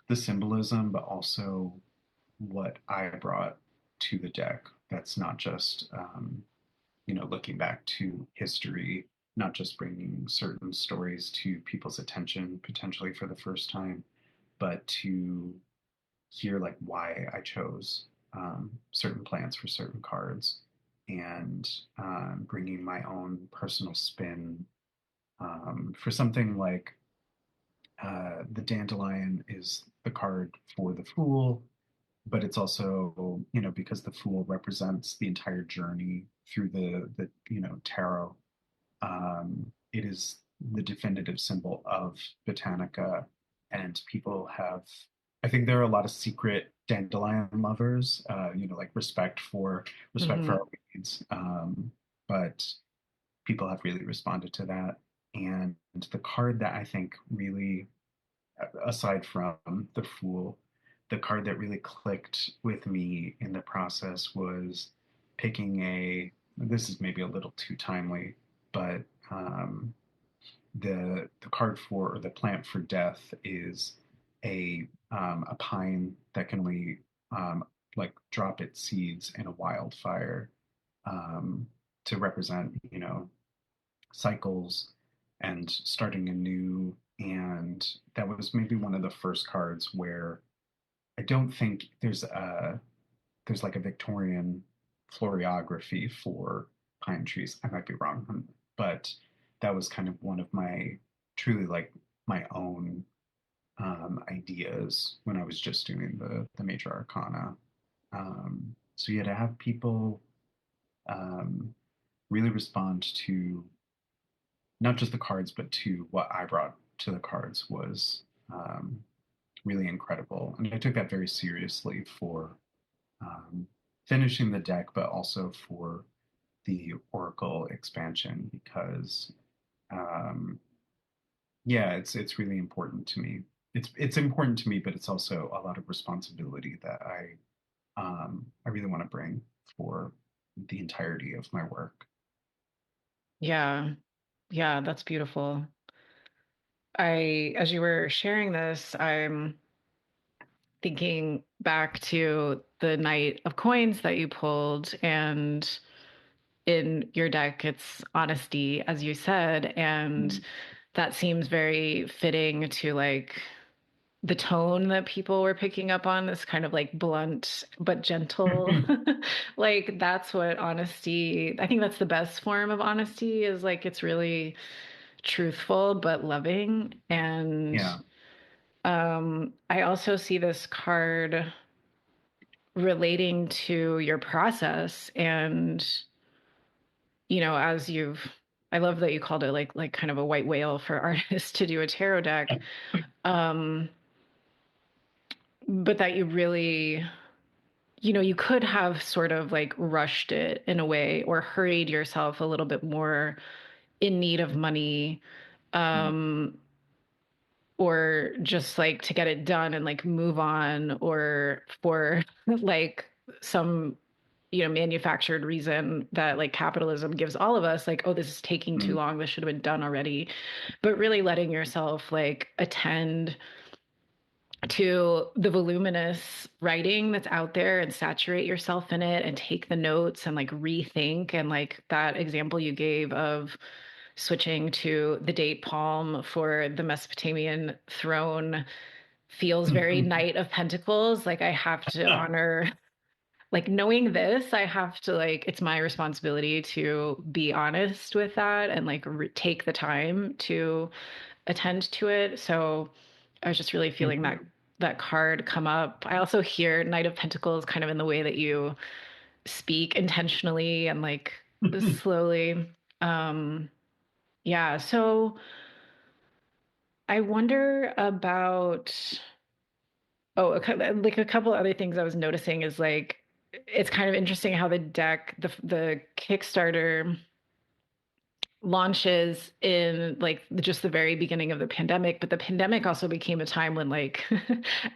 the symbolism, but also what I brought to the deck. That's not just looking back to history, not just bringing certain stories to people's attention potentially for the first time, but to hear like why I chose certain plans for certain cards and bringing my own personal spin for something like the dandelion is the card for the fool, but it's also because the fool represents the entire journey through the tarot. It is the definitive symbol of Botanica, and people have. I think there are a lot of secret dandelion lovers, like respect for Hmm. our weeds, but people have really responded to that. And the card that I think really, aside from the Fool, the card that really clicked with me in the process was picking a. This is maybe a little too timely, but um, the card for or the plant for death is a pine that can only like drop its seeds in a wildfire um, to represent cycles and starting anew. And that was maybe one of the first cards where I don't think there's like a Victorian floriography for pine trees. I might be wrong, but that was kind of one of my truly like my own ideas when I was just doing the major arcana. So yeah, to have people um, really respond to not just the cards, but to what I brought to the cards was really incredible. And I took that very seriously for um, finishing the deck, but also for the Oracle expansion because um, yeah, it's really important to me. It's important to me, but it's also a lot of responsibility that I really want to bring for the entirety of my work. Yeah. Yeah, that's beautiful. As you were sharing this, I'm thinking back to the Knight of Coins that you pulled, and in your deck, it's honesty, as you said, and Mm, that seems very fitting to like the tone that people were picking up on, this kind of like blunt but gentle. Like that's what honesty, I think that's the best form of honesty is like it's really truthful but loving. And yeah. I also see this card relating to your process and as I love that you called it like kind of a white whale for artists to do a tarot deck. Um, but that you really, you could have sort of like rushed it in a way or hurried yourself a little bit more in need of money, Mm, um, or just like to get it done and like move on, or for like some manufactured reason that like capitalism gives all of us, like, oh, this is taking too mm, long, this should have been done already. But really letting yourself like attend to the voluminous writing that's out there and saturate yourself in it and take the notes and like rethink. And like that example you gave of switching to the date palm for the Mesopotamian throne feels very Knight of Pentacles. Like I have to honor, like knowing this, I have to like, it's my responsibility to be honest with that and like take the time to attend to it. So I was just really feeling that card come up. I also hear Knight of Pentacles kind of in the way that you speak intentionally and like slowly. Um, yeah. So I wonder about like a couple other things I was noticing is like it's kind of interesting how the deck, the Kickstarter launches in like just the very beginning of the pandemic, but the pandemic also became a time when like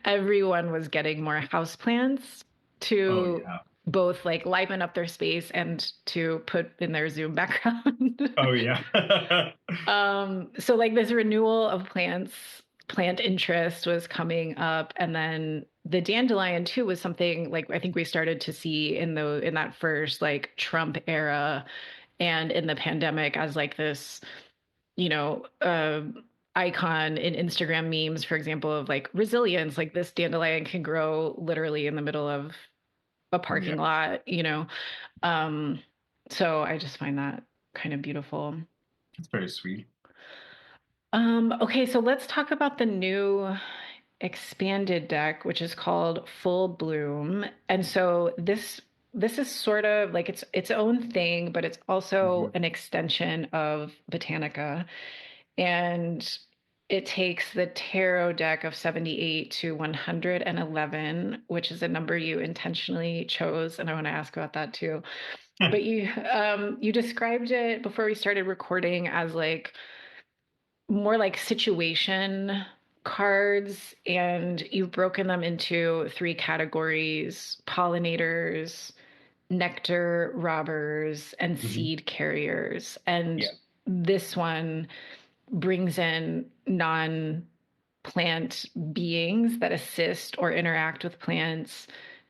everyone was getting more houseplants Oh to yeah. both like liven up their space and to put in their Zoom background. Oh yeah. So like this renewal of plant interest was coming up, and then the dandelion too was something like I think we started to see in that first like Trump era and in the pandemic as like this, you know, icon in Instagram memes, for example, of like resilience, like this dandelion can grow literally in the middle of a Oh parking yeah. lot, you know. Um, so I just find that kind of beautiful. It's very sweet. Okay, so let's talk about the new expanded deck, which is called Full Bloom. And so this is sort of like its own thing, but it's also Hmm. an extension of Botanica. And it takes the tarot deck of 78 to 111, which is a number you intentionally chose. And I want to ask about that too. But you described it before we started recording as like more like situation cards, and you've broken them into three categories: pollinators, nectar robbers, and Hmm. seed carriers. And Yeah. this one brings in non-plant beings that assist or interact with plants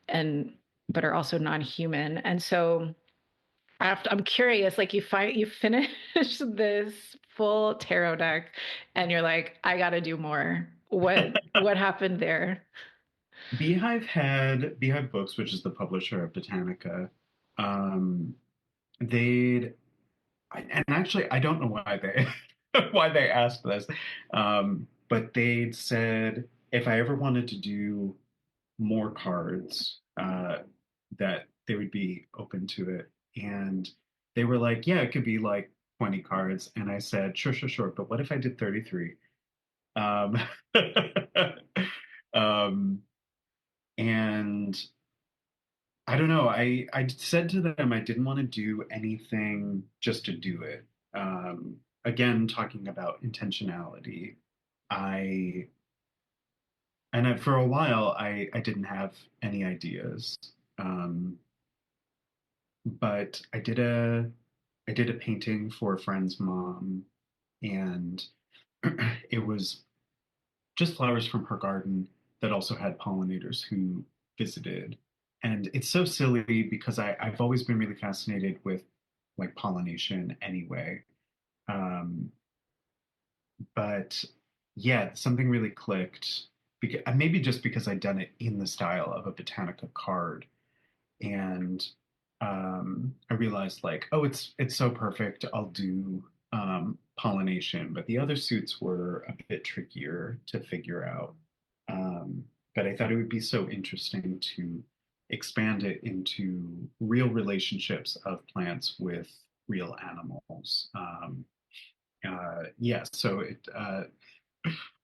and but are also non-human. And so I'm curious, like you finish this full tarot deck and you're like, I gotta do more. What happened there? Beehive Books, which is the publisher of Botanica. Um, they'd and actually I don't know why they why they asked this, but they'd said if I ever wanted to do more cards, that they would be open to it. And they were like, yeah, it could be like 20 cards. And I said, sure, sure, sure. But what if I did 33? Um, um, and I don't know. I said to them I didn't want to do anything just to do it. Again, talking about intentionality. I for a while I didn't have any ideas. Um, but I did a painting for a friend's mom, and it was just flowers from her garden that also had pollinators who visited. And it's so silly because I've always been really fascinated with like pollination anyway. Um, but yeah, something really clicked because maybe just because I'd done it in the style of a Botanica card. And I realized like, oh, it's so perfect. I'll do pollination, but the other suits were a bit trickier to figure out. But I thought it would be so interesting to expand it into real relationships of plants with real animals. Yeah, so it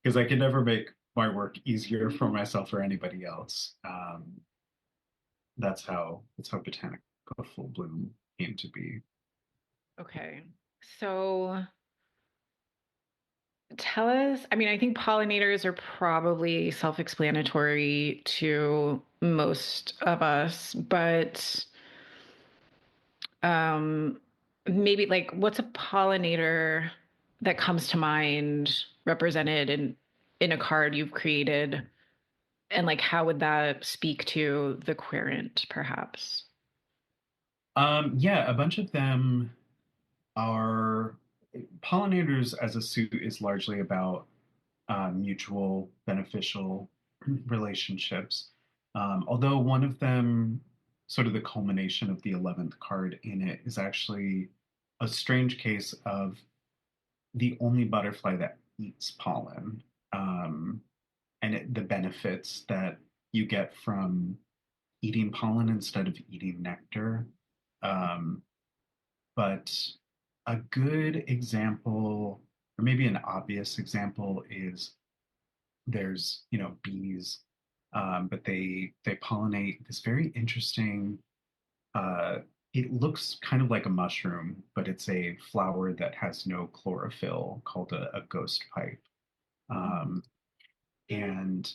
because I can never make my work easier for myself or anybody else. That's how Botanica Full Bloom came to be. Okay. So tell us, I mean, I think pollinators are probably self-explanatory to most of us, but um maybe like what's a pollinator that comes to mind represented in a card you've created? And like, how would that speak to the querent, perhaps? Yeah, a bunch of them are pollinators as a suit is largely about mutual beneficial relationships. Although one of them, sort of the culmination of the 11th card in it, is actually a strange case of the only butterfly that eats pollen, um, and the benefits that you get from eating pollen instead of eating nectar. Um, but a good example, or maybe an obvious example, is there's bees, but they pollinate this very interesting. Uh, it looks kind of like a mushroom, but it's a flower that has no chlorophyll called a ghost pipe. Um, and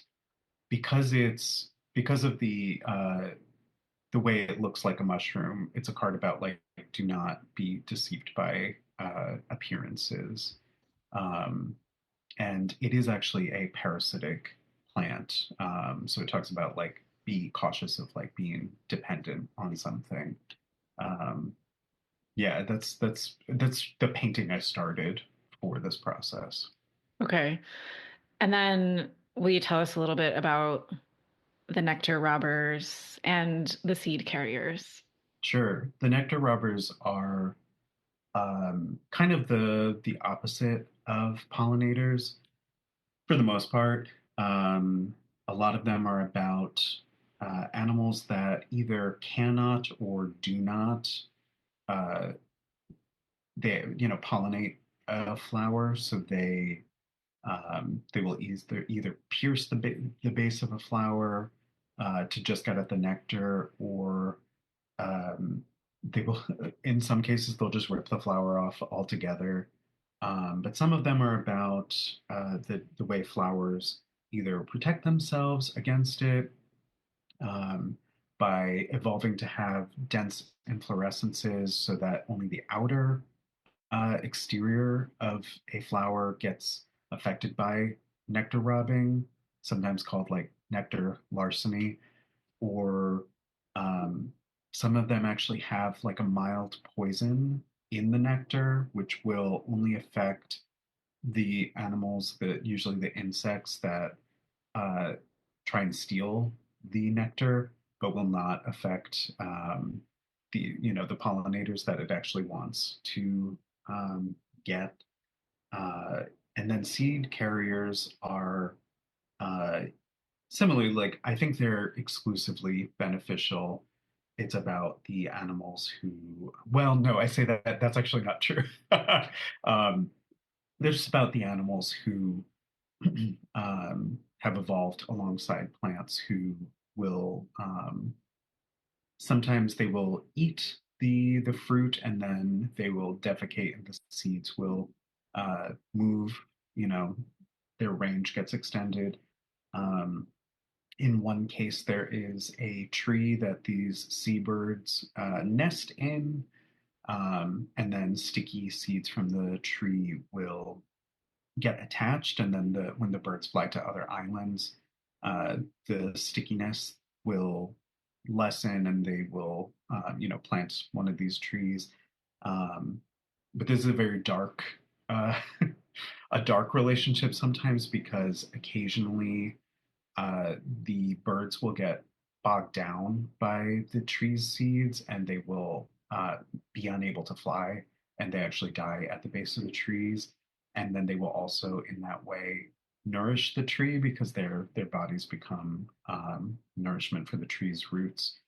because of the way it looks like a mushroom, it's a card about like do not be deceived by appearances. Um, and it is actually a parasitic plant. So it talks about like be cautious of like being dependent on something. Um, yeah, that's the painting I started for this process. Okay. And then will you tell us a little bit about the nectar robbers and the seed carriers? Sure, the nectar robbers are kind of the opposite of pollinators for the most part. Um, a lot of them are about animals that either cannot or do not uh, pollinate a flower, so they will either pierce the base of a flower to just get at the nectar, or um, they will, in some cases, they'll just rip the flower off altogether. But some of them are about the way flowers either protect themselves against it um, by evolving to have dense inflorescences so that only the outer exterior of a flower gets affected by nectar robbing, sometimes called like nectar larceny, or um, some of them actually have like a mild poison in the nectar, which will only affect the animals, that usually the insects that uh, try and steal the nectar, but will not affect the pollinators that it actually wants to get. Uh, and then seed carriers are uh, similarly, like I think they're exclusively beneficial. It's about the animals who, well, no, I say that that's actually not true. um, they're just about the animals who have evolved alongside plants who will sometimes they will eat the fruit and then they will defecate and the seeds will move, you know, their range gets extended. Um, in one case, there is a tree that these seabirds nest in, and then sticky seeds from the tree will get attached, and then when the birds fly to other islands, uh, the stickiness will lessen, and they will, plant one of these trees. Um, but this is a very dark, uh, a dark relationship sometimes because occasionally the birds will get bogged down by the tree's seeds and they will be unable to fly and they actually die at the base of the trees. And then they will also, in that way, nourish the tree because their bodies become nourishment for the tree's roots.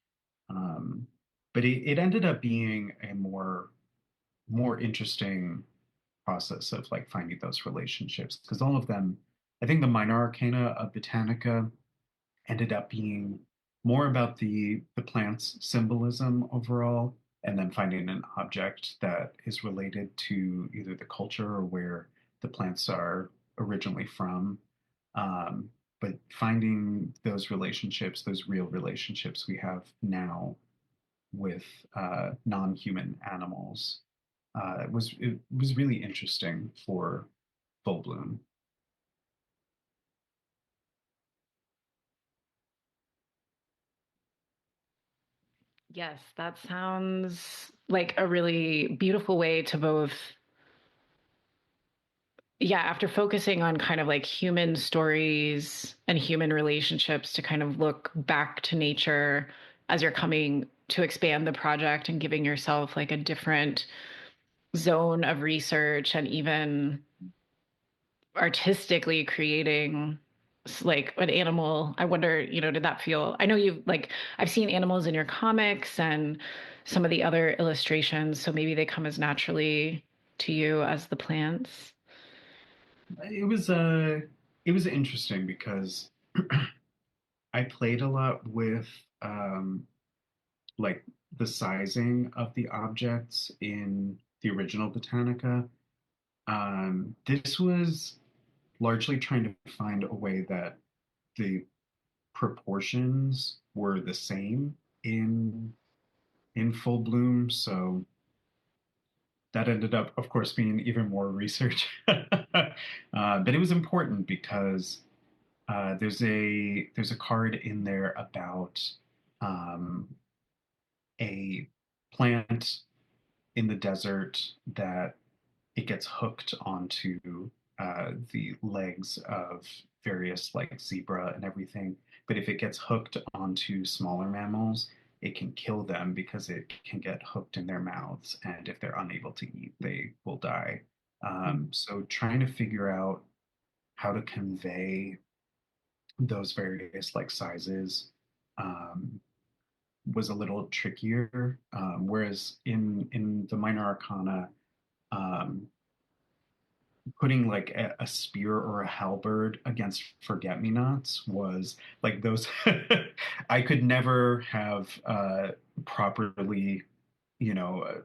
Um, but it ended up being a more interesting process of like finding those relationships because all of them, I think the minor arcana of Botanica ended up being more about the plant's symbolism overall, and then finding an object that is related to either the culture or where the plants are originally from. Um, but finding those relationships, those real relationships we have now with non-human animals, it was really interesting for full bloom. Yes, that sounds like a really beautiful way to both, yeah, after focusing on kind of like human stories and human relationships, to kind of look back to nature as you're coming to expand the project and giving yourself like a different zone of research and even artistically creating like an animal. I wonder, did that feel, I know you've like, I've seen animals in your comics and some of the other illustrations, so maybe they come as naturally to you as the plants. It was interesting because I played a lot with um, like the sizing of the objects in the original Botanica. This was largely trying to find a way that the proportions were the same in full bloom. So that ended up, of course, being even more research. But it was important because there's a card in there about um, a plant in the desert that it gets hooked onto the legs of various like zebra and everything. But if it gets hooked onto smaller mammals, it can kill them because it can get hooked in their mouths, and if they're unable to eat, they will die. So trying to figure out how to convey those various like sizes um, was a little trickier. Whereas in the minor arcana, um, putting like a spear or a halberd against forget-me-nots was like those I could never have properly,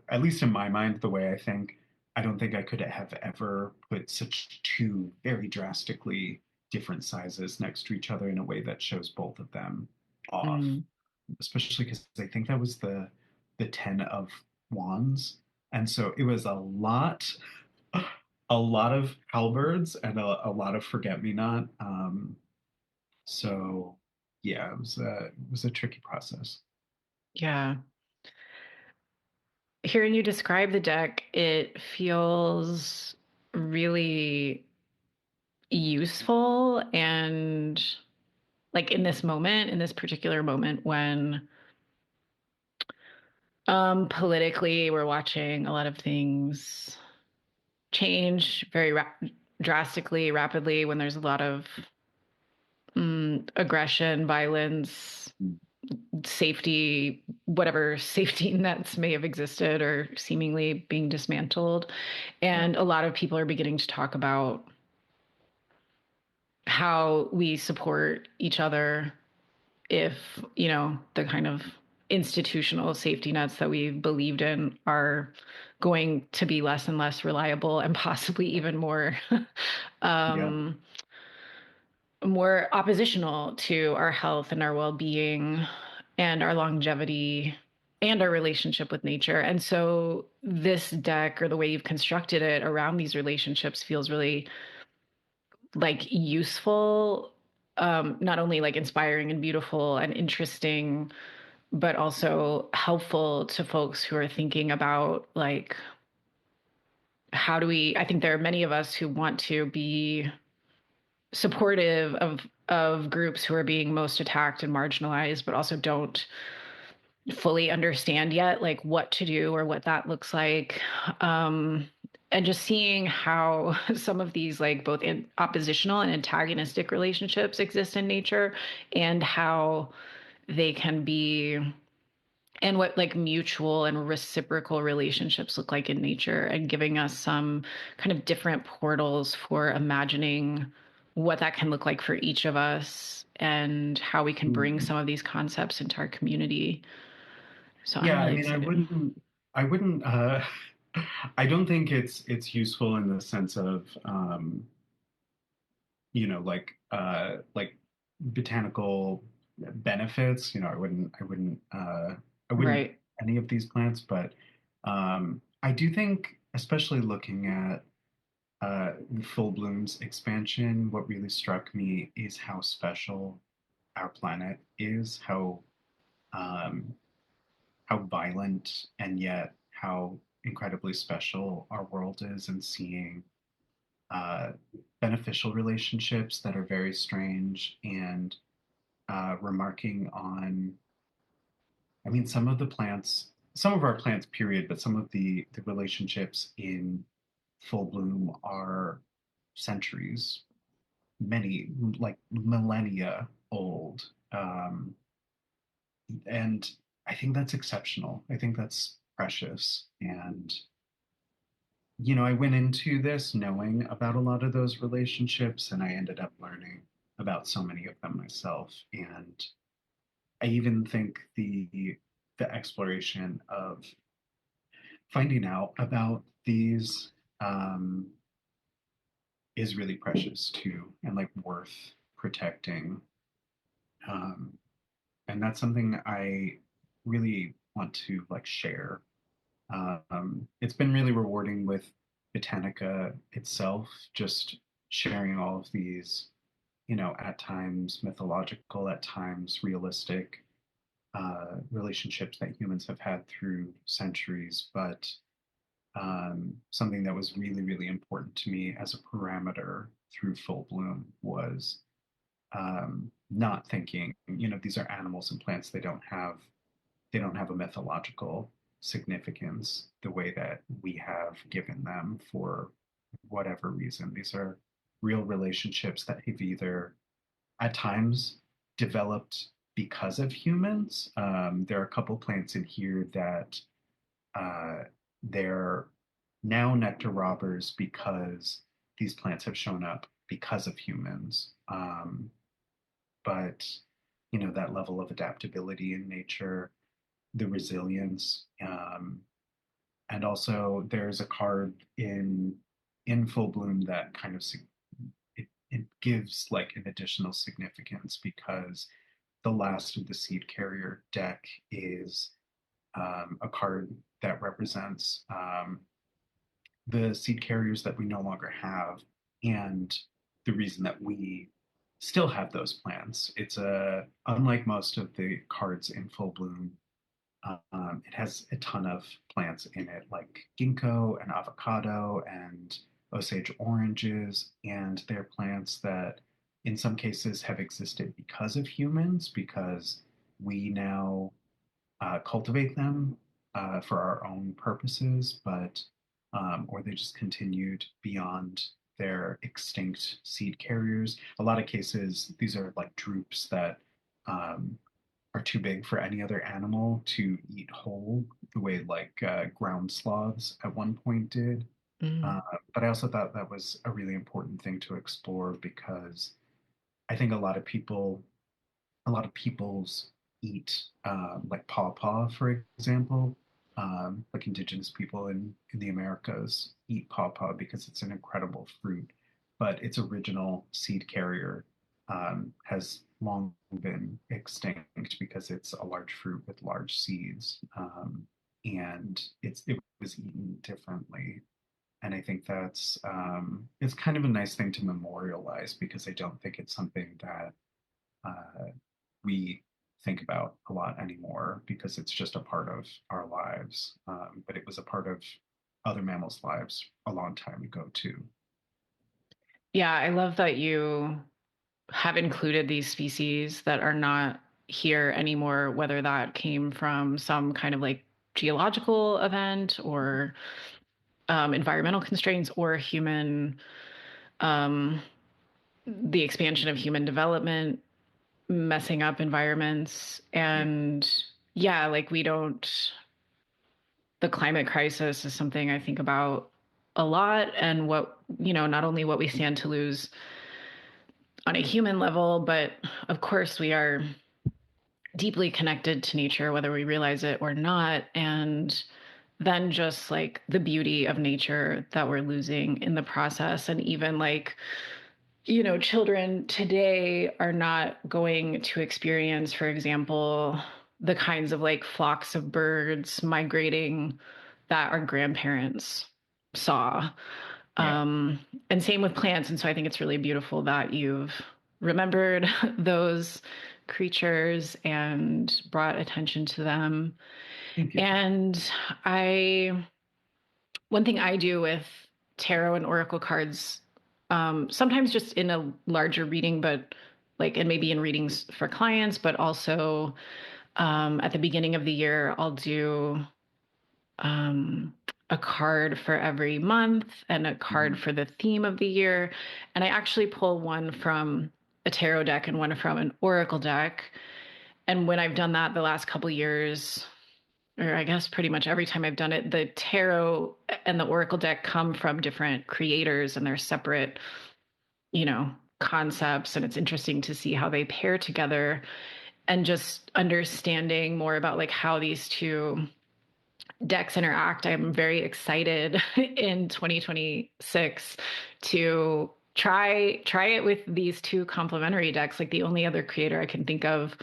at least in my mind, the way I think, I don't think I could have ever put such two very drastically different sizes next to each other in a way that shows both of them off, Mm. especially because I think that was the 10 of wands. And so it was a lot of halberds and a lot of forget me not. So yeah, it was a tricky process. Yeah. Hearing you describe the deck, it feels really useful and like in this moment, in this particular moment when politically we're watching a lot of things change very drastically, rapidly, when there's a lot of aggression, violence, safety, whatever safety nets may have existed or seemingly being dismantled. Yeah, And a lot of people are beginning to talk about how we support each other if, the kind of institutional safety nets that we believed in are going to be less and less reliable and possibly even yeah, um, more oppositional to our health and our well-being and our longevity and our relationship with nature. And so this deck, or the way you've constructed it around these relationships, feels really like useful, not only like inspiring and beautiful and interesting, but also helpful to folks who are thinking about like, how do we, I think there are many of us who want to be supportive of groups who are being most attacked and marginalized, but also don't fully understand yet like what to do or what that looks like. And just seeing how some of these like both in oppositional and antagonistic relationships exist in nature, and how they can be, and what like mutual and reciprocal relationships look like in nature, and giving us some kind of different portals for imagining what that can look like for each of us and how we can bring mhm. some of these concepts into our community. So I'm Yeah. I really mean, I excited. wouldn't, I wouldn't, I don't think it's useful in the sense of, like botanical benefits. I wouldn't Right. any of these plants, but I do think, especially looking at the full blooms expansion, what really struck me is how special our planet is, how um, how violent and yet how incredibly special our world is, and seeing uh, beneficial relationships that are very strange, and remarking on, I mean, some of the plants, some of our plants, period, but some of the relationships in full bloom are centuries, many, like millennia old. And I think that's exceptional. I think that's precious. And, I went into this knowing about a lot of those relationships, and I ended up learning about so many of them myself. And I even think the exploration of finding out about these um, is really precious too, and like worth protecting. Um, and that's something I really want to like share. It's been really rewarding with Botanica itself, just sharing all of these, at times mythological, at times realistic relationships that humans have had through centuries. But something that was really, really important to me as a parameter through full bloom was not thinking, these are animals and plants. They don't have a mythological significance the way that we have given them for whatever reason. These are real relationships that have either at times developed because of humans. There are a couple plants in here that uh, they're now nectar robbers because these plants have shown up because of humans. But that level of adaptability in nature, the resilience, and also there's a card in full bloom that kind of it gives like an additional significance, because the last of the seed carrier deck is a card that represents the seed carriers that we no longer have, and the reason that we still have those plants. It's unlike most of the cards in full bloom. It has a ton of plants in it, like ginkgo and avocado and Osage oranges, and they're plants that, in some cases, have existed because of humans, because we now cultivate them for our own purposes, but or they just continued beyond their extinct seed carriers. A lot of cases, these are like droops that um, are too big for any other animal to eat whole, the way like ground sloths at one point did. Mm. Uh, but I also thought that was a really important thing to explore, because I think a lot of peoples eat like pawpaw, for example. Like indigenous people in the Americas eat pawpaw because it's an incredible fruit, but its original seed carrier has long been extinct because it's a large fruit with large seeds, and it was eaten differently. And I think that's it's kind of a nice thing to memorialize, because I don't think it's something that uh, we think about a lot anymore, because it's just a part of our lives. But it was a part of other mammals' lives a long time ago, too. Yeah, I love that you have included these species that are not here anymore, whether that came from some kind of like geological event or environmental constraints or um, the expansion of human development messing up environments. Yeah. And yeah, like the climate crisis is something I think about a lot. And not only what we stand to lose on a human level, but of course, we are deeply connected to nature, whether we realize it or not. And then just like the beauty of nature that we're losing in the process. And even like, children today are not going to experience, for example, the kinds of like flocks of birds migrating that our grandparents saw. Yeah. Um, and same with plants. And so I think it's really beautiful that you've remembered those creatures and brought attention to them. Thank you. And I, one thing I do with tarot and oracle cards, sometimes just in a larger reading, but like, and maybe in readings for clients, but also at the beginning of the year, I'll do a card for every month and a card Mhm. for the theme of the year. And I actually pull one from a tarot deck and one from an oracle deck. And when I've done that the last couple years, or I guess pretty much every time I've done it, the tarot and the oracle deck come from different creators and they're separate, concepts. And it's interesting to see how they pair together and just understanding more about like how these two decks interact. I'm very excited in 2026 to try it with these two complementary decks. Like the only other creator I can think of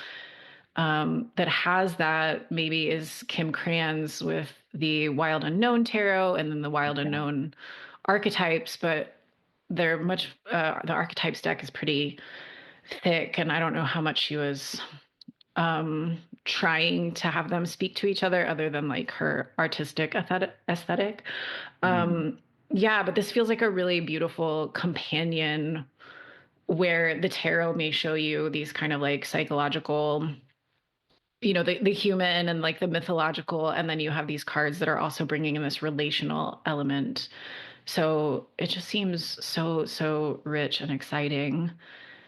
that has that maybe is Kim Kranz with the Wild Unknown Tarot and then the Wild Yeah. Unknown archetypes, but they're much the archetypes deck is pretty thick, and I don't know how much she was trying to have them speak to each other than like her artistic aesthetic. Mm. Um, yeah, but this feels like a really beautiful companion where the tarot may show you these kind of like psychological, the human and like the mythological, and then you have these cards that are also bringing in this relational element. So it just seems so rich and exciting.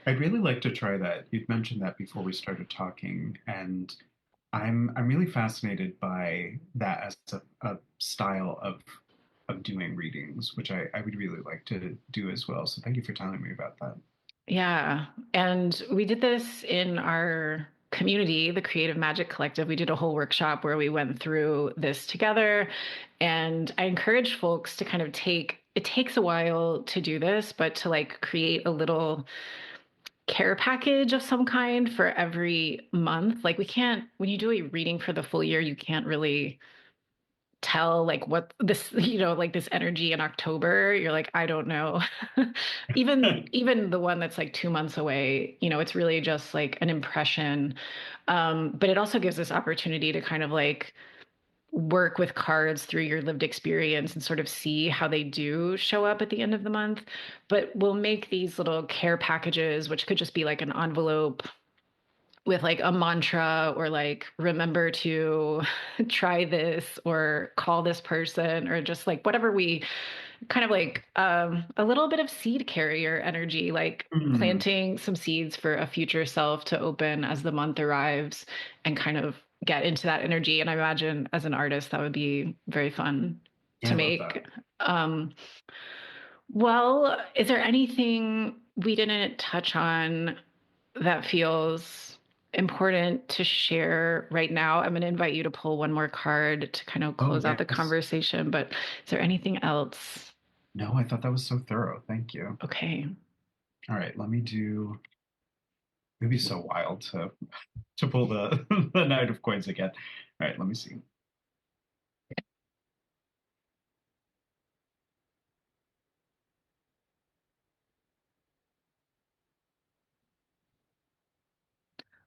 I'd really like to try that. You'd mentioned that before we started talking, and I'm really fascinated by that as a style of doing readings, which I would really like to do as well. So thank you for telling me about that. Yeah. And we did this in our community, the Creative Magic Collective. We did a whole workshop where we went through this together. And I encourage folks to kind of it takes a while to do this, but to like create a little care package of some kind for every month. Like we can't, when you do a reading for the full year, you can't really tell like what this like this energy in October. You're like, I don't know. Even the one that's like 2 months away, it's really just like an impression. But it also gives this opportunity to kind of like work with cards through your lived experience and sort of see how they do show up at the end of the month. But we'll make these little care packages, which could just be like an envelope with like a mantra or like remember to try this or call this person or just like whatever we kind of like a little bit of seed carrier energy, like Mm. planting some seeds for a future self to open as the month arrives and kind of get into that energy. And I imagine as an artist that would be very fun Yeah, to I love that. make. um well, is there anything we didn't touch on that feels important to share right now? I'm going to invite you to pull one more card to kind of Oh, close out the yes. conversation, but is there anything else? No, I thought that was so thorough. Thank you. Okay. All right, let me do. It'd be so wild to pull the the Knight of Coins again. All right, let me see.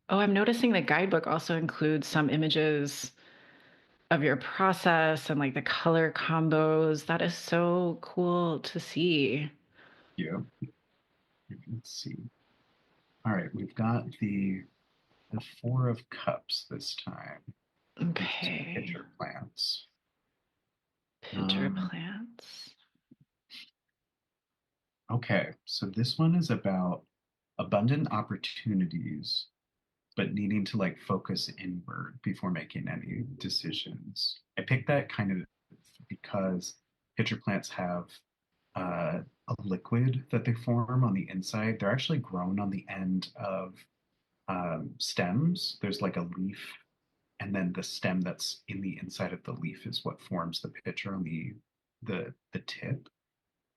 Oh, I'm noticing the guidebook also includes some images of your process and like the color combos. That is so cool to see. You. Let's see. All right, we've got the Four of Cups this time, which is Okay. pitcher plants. Pitcher Um, plants. okay, so this one is about abundant opportunities, but needing to like focus inward before making any decisions. I picked that kind of because pitcher plants have a liquid that they form on the inside. They're actually grown on the end of stems. There's like a leaf, and then the stem that's in the inside of the leaf is what forms the pitcher on the tip.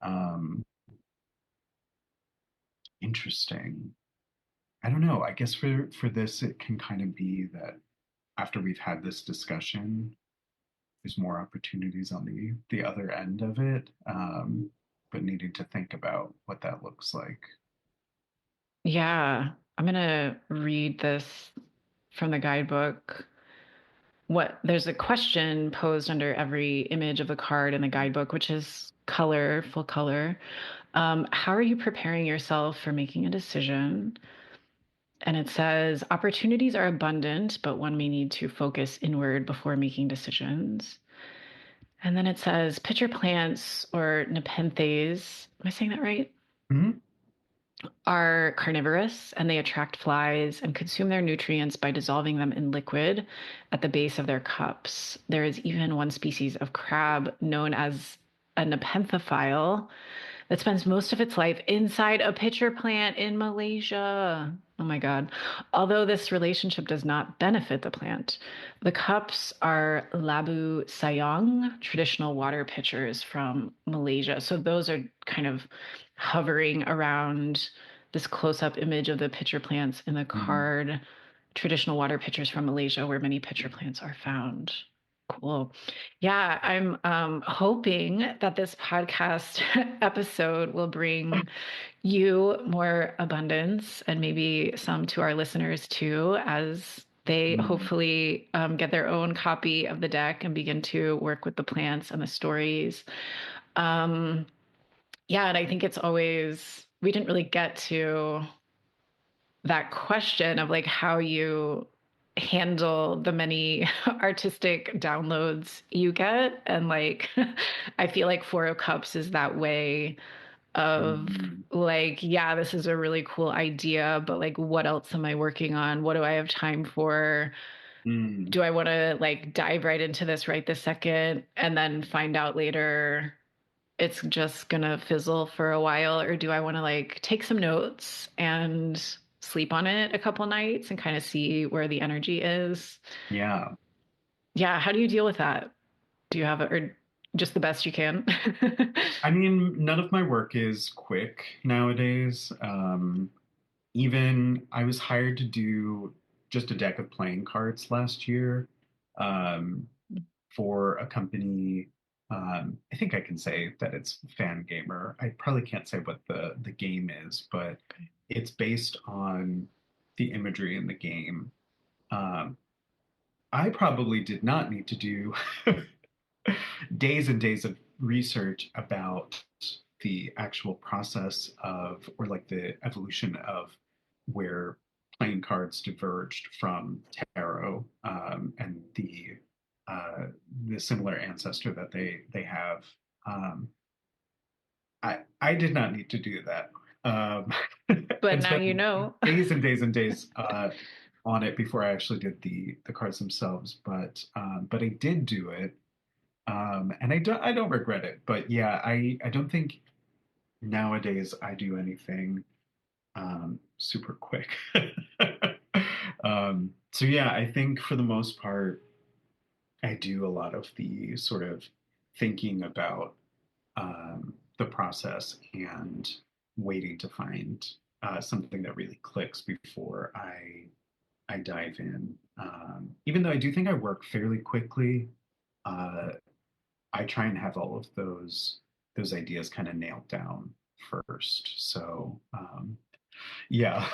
Um, Interesting. I don't know. I guess for this, it can kind of be that after we've had this discussion, there's more opportunities on the other end of it, but needing to think about what that looks like. Yeah, I'm gonna read this from the guidebook. what there's a question posed under every image of the card in the guidebook, which is color, full color. How are you preparing yourself for making a decision? And it says opportunities are abundant, but one may need to focus inward before making decisions. And then it says pitcher plants or nepenthes. Am I saying that right? Mhm. Are carnivorous and they attract flies and consume their nutrients by dissolving them in liquid at the base of their cups. There is even one species of crab known as a nepenthophile that spends most of its life inside a pitcher plant in Malaysia. Oh my God. Although this relationship does not benefit the plant, the cups are labu sayong, traditional water pitchers from Malaysia. So those are kind of hovering around this close-up image of the pitcher plants in the Mm. card, traditional water pitchers from Malaysia, where many pitcher plants are found. Cool. Yeah, I'm hoping that this podcast episode will bring you more abundance and maybe some to our listeners too, as they Mm. hopefully get their own copy of the deck and begin to work with the plants and the stories. Um, yeah, and I think it's always, we didn't really get to that question of like how you handle the many artistic downloads you get. And like, I feel like Four of Cups is that way of Mm. like, yeah, this is a really cool idea, but like, what else am I working on? What do I have time for? Mm. Do I want to like dive right into this right this second and then find out later it's just gonna fizzle for a while, or do I want to like take some notes and sleep on it a couple nights and kind of see where the energy is? Yeah. Yeah, how do you deal with that? Do you have it, or just the best you can? I mean, none of my work is quick nowadays. Even I was hired to do just a deck of playing cards last year, um, for a company. I think I can say that it's Fan Gamer. I probably can't say what the game is, but Okay. it's based on the imagery in the game. Um, I probably did not need to do days and days of research about the actual process of, or like the evolution of where playing cards diverged from tarot, and the similar ancestor that they have. Um, I did not need to do that, But and now spent you know. days and days and days on it before I actually did the cards themselves. But I did do it, and I don't regret it. But yeah, I don't think nowadays I do anything super quick. So yeah, I think for the most part, I do a lot of the sort of thinking about the process and waiting to find something that really clicks before I dive in. Even though I do think I work fairly quickly, uh, I try and have all of those ideas kind of nailed down first. So yeah.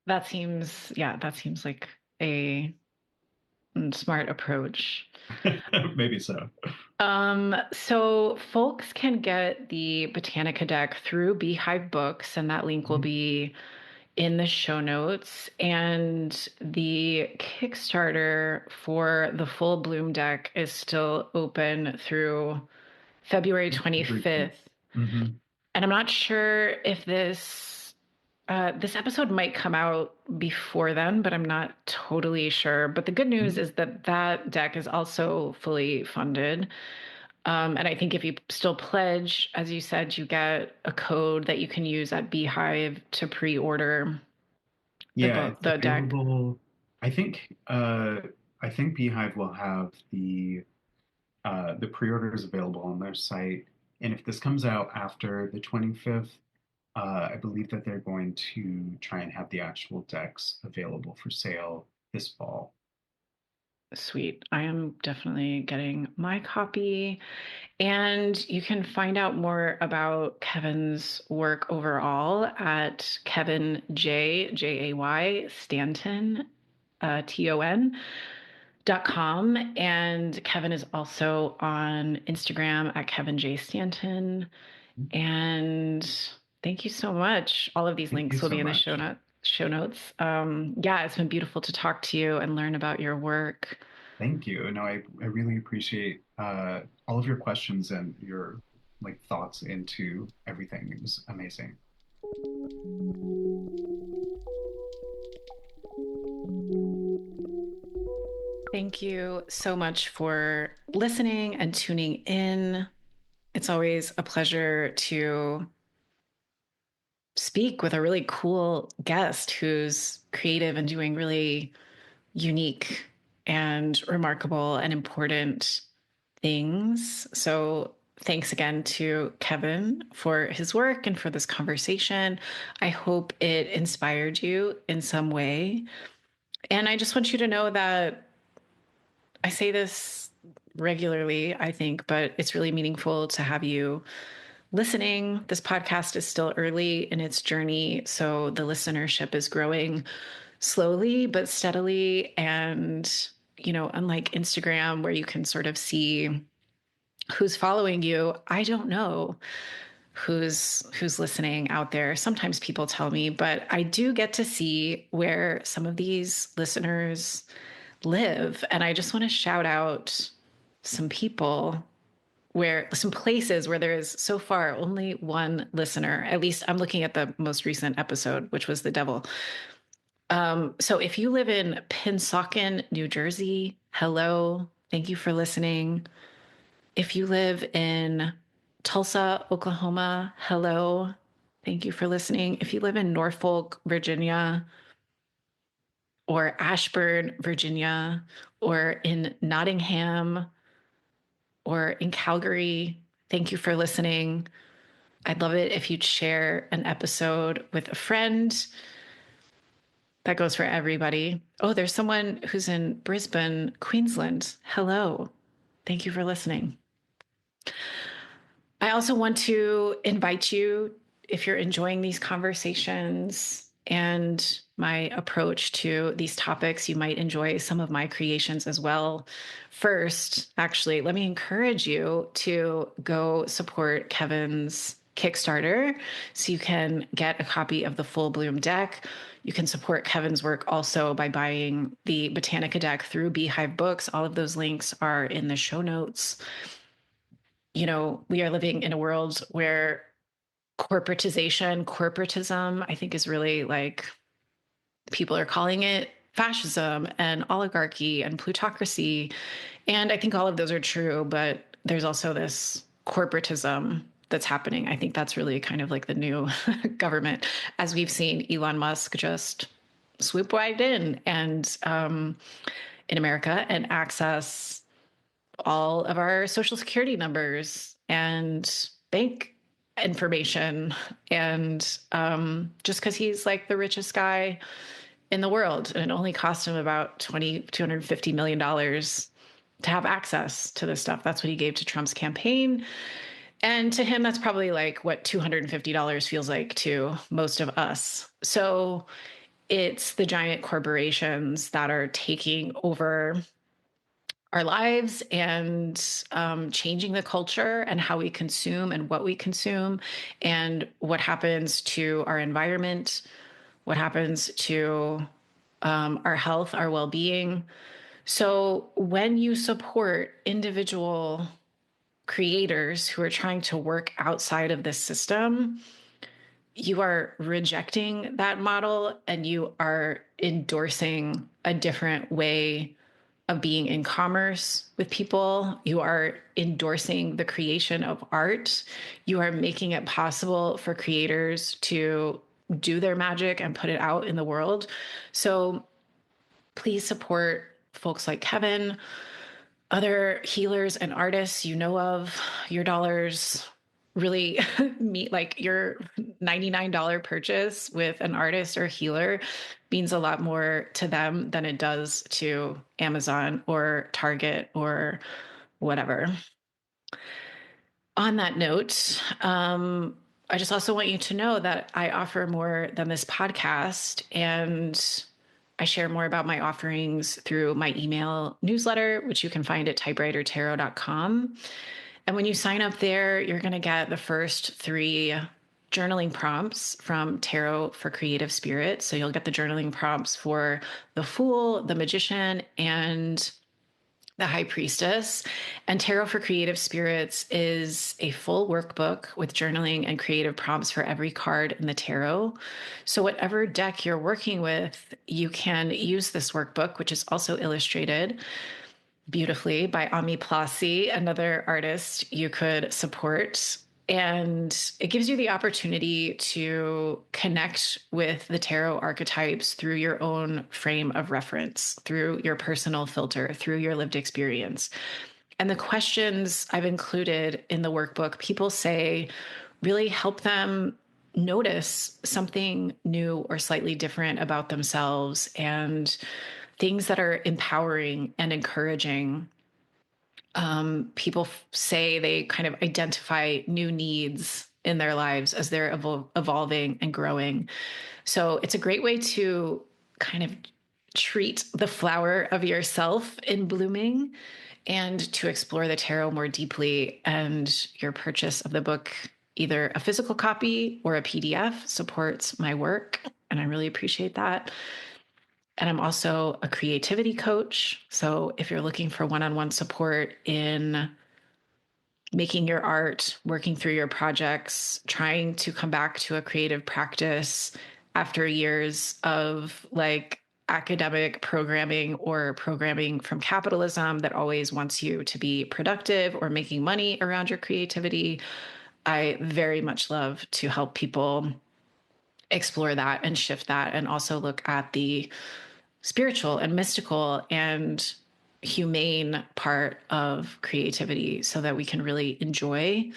Yeah, that seems like a smart approach. Maybe so. So folks can get the Botanica deck through Beehive Books, and that link will Mhm. be in the show notes. And the Kickstarter for the full Bloom deck is still open through February February 5th. 25th. Mm-hmm. And I'm not sure if this episode might come out before then, but I'm not totally sure. But the good news Mm-hmm. is that that deck is also fully funded. And I think if you still pledge, as you said, you get a code that you can use at Beehive to pre-order the Yeah, book, it's the deck. available. I think I think Beehive will have the pre-orders available on their site. And if this comes out after the 25th, I believe that they're going to try and have the actual decks available for sale this fall. Sweet. I am definitely getting my copy. And you can find out more about Kevin's work overall at Kevin J, J-A-Y, Stanton, ton.com. And Kevin is also on Instagram at Kevin Jay Stanton. And thank you so much. All of these Thank you links will so be in the much. show notes. Yeah, it's been beautiful to talk to you and learn about your work. Thank you. No, I really appreciate all of your questions and your like thoughts into everything. It was amazing. Thank you so much for listening and tuning in. It's always a pleasure to speak with a really cool guest who's creative and doing really unique and remarkable and important things. So, thanks again to Kevin for his work and for this conversation. I hope it inspired you in some way. And I just want you to know that I say this regularly, I think, but it's really meaningful to have you listening. This podcast is still early in its journey, so the listenership is growing slowly but steadily. And, unlike Instagram, where you can sort of see who's following you, I don't know who's listening out there. Sometimes people tell me, but I do get to see where some of these listeners live. And I just want to shout out some people where some places where there is so far only one listener. At least I'm looking at the most recent episode, which was the devil. So if you live in Pennsauken, New Jersey, hello, thank you for listening. If you live in Tulsa, Oklahoma, hello, thank you for listening. If you live in Norfolk, Virginia, or Ashburn, Virginia, or in Nottingham, or in Calgary, thank you for listening. I'd love it if you'd share an episode with a friend. That goes for everybody. Oh, there's someone who's in Brisbane, Queensland. Hello. Thank you for listening. I also want to invite you, if you're enjoying these conversations and my approach to these topics, you might enjoy some of my creations as well. First, actually, let me encourage you to go support Kevin's Kickstarter so you can get a copy of the Full Bloom deck. You can support Kevin's work also by buying the Botanica deck through Beehive Books. All of those links are in the show notes. We are living in a world where corporatism, I think is really like people are calling it fascism and oligarchy and plutocracy. And I think all of those are true, but there's also this corporatism that's happening. I think that's really kind of like the new government, as we've seen Elon Musk just swoop right in America and access all of our social security numbers and bank information. And just because he's like the richest guy in the world, and it only cost him about $250 million to have access to this stuff. That's what he gave to Trump's campaign. And to him, that's probably like what $250 feels like to most of us. So it's the giant corporations that are taking over our lives and changing the culture and how we consume and what we consume and what happens to our environment, what happens to our health, our well-being. So when you support individual creators who are trying to work outside of this system, you are rejecting that model and you are endorsing a different way of being in commerce with people. You are endorsing the creation of art. You are making it possible for creators to do their magic and put it out in the world. So please support folks like Kevin, other healers and artists you know of. Your dollars really meet, like your $99 purchase with an artist or healer means a lot more to them than it does to Amazon or Target or whatever. On that note, I just also want you to know that I offer more than this podcast, and I share more about my offerings through my email newsletter, which you can find at typewritertarot.com. And when you sign up there, you're going to get the first 3 journaling prompts from Tarot for Creative Spirit. So you'll get the journaling prompts for the Fool, the Magician, and the High Priestess. And Tarot for Creative Spirits is a full workbook with journaling and creative prompts for every card in the tarot. So, whatever deck you're working with, you can use this workbook, which is also illustrated beautifully by Ami Plasi, another artist you could support. And it gives you the opportunity to connect with the tarot archetypes through your own frame of reference, through your personal filter, through your lived experience. And the questions I've included in the workbook, people say, really help them notice something new or slightly different about themselves and things that are empowering and encouraging. People say they kind of identify new needs in their lives as they're evolving and growing. So it's a great way to kind of treat the flower of yourself in blooming and to explore the tarot more deeply. And your purchase of the book, either a physical copy or a PDF, supports my work. And I really appreciate that. And I'm also a creativity coach. So if you're looking for one-on-one support in making your art, working through your projects, trying to come back to a creative practice after years of like academic programming or programming from capitalism that always wants you to be productive or making money around your creativity, I very much love to help people explore that and shift that and also look at the spiritual and mystical and humane part of creativity so that we can really enjoy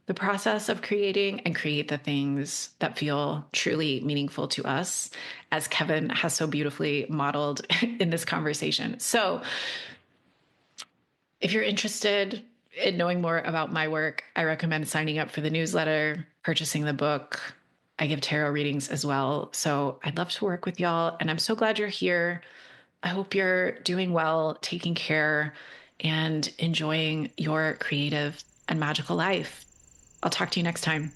the process of creating and create the things that feel truly meaningful to us, as Kevin has so beautifully modeled in this conversation. So if you're interested in knowing more about my work, I recommend signing up for the newsletter, purchasing the book. I give tarot readings as well. So I'd love to work with y'all. And I'm so glad you're here. I hope you're doing well, taking care, and enjoying your creative and magical life. I'll talk to you next time.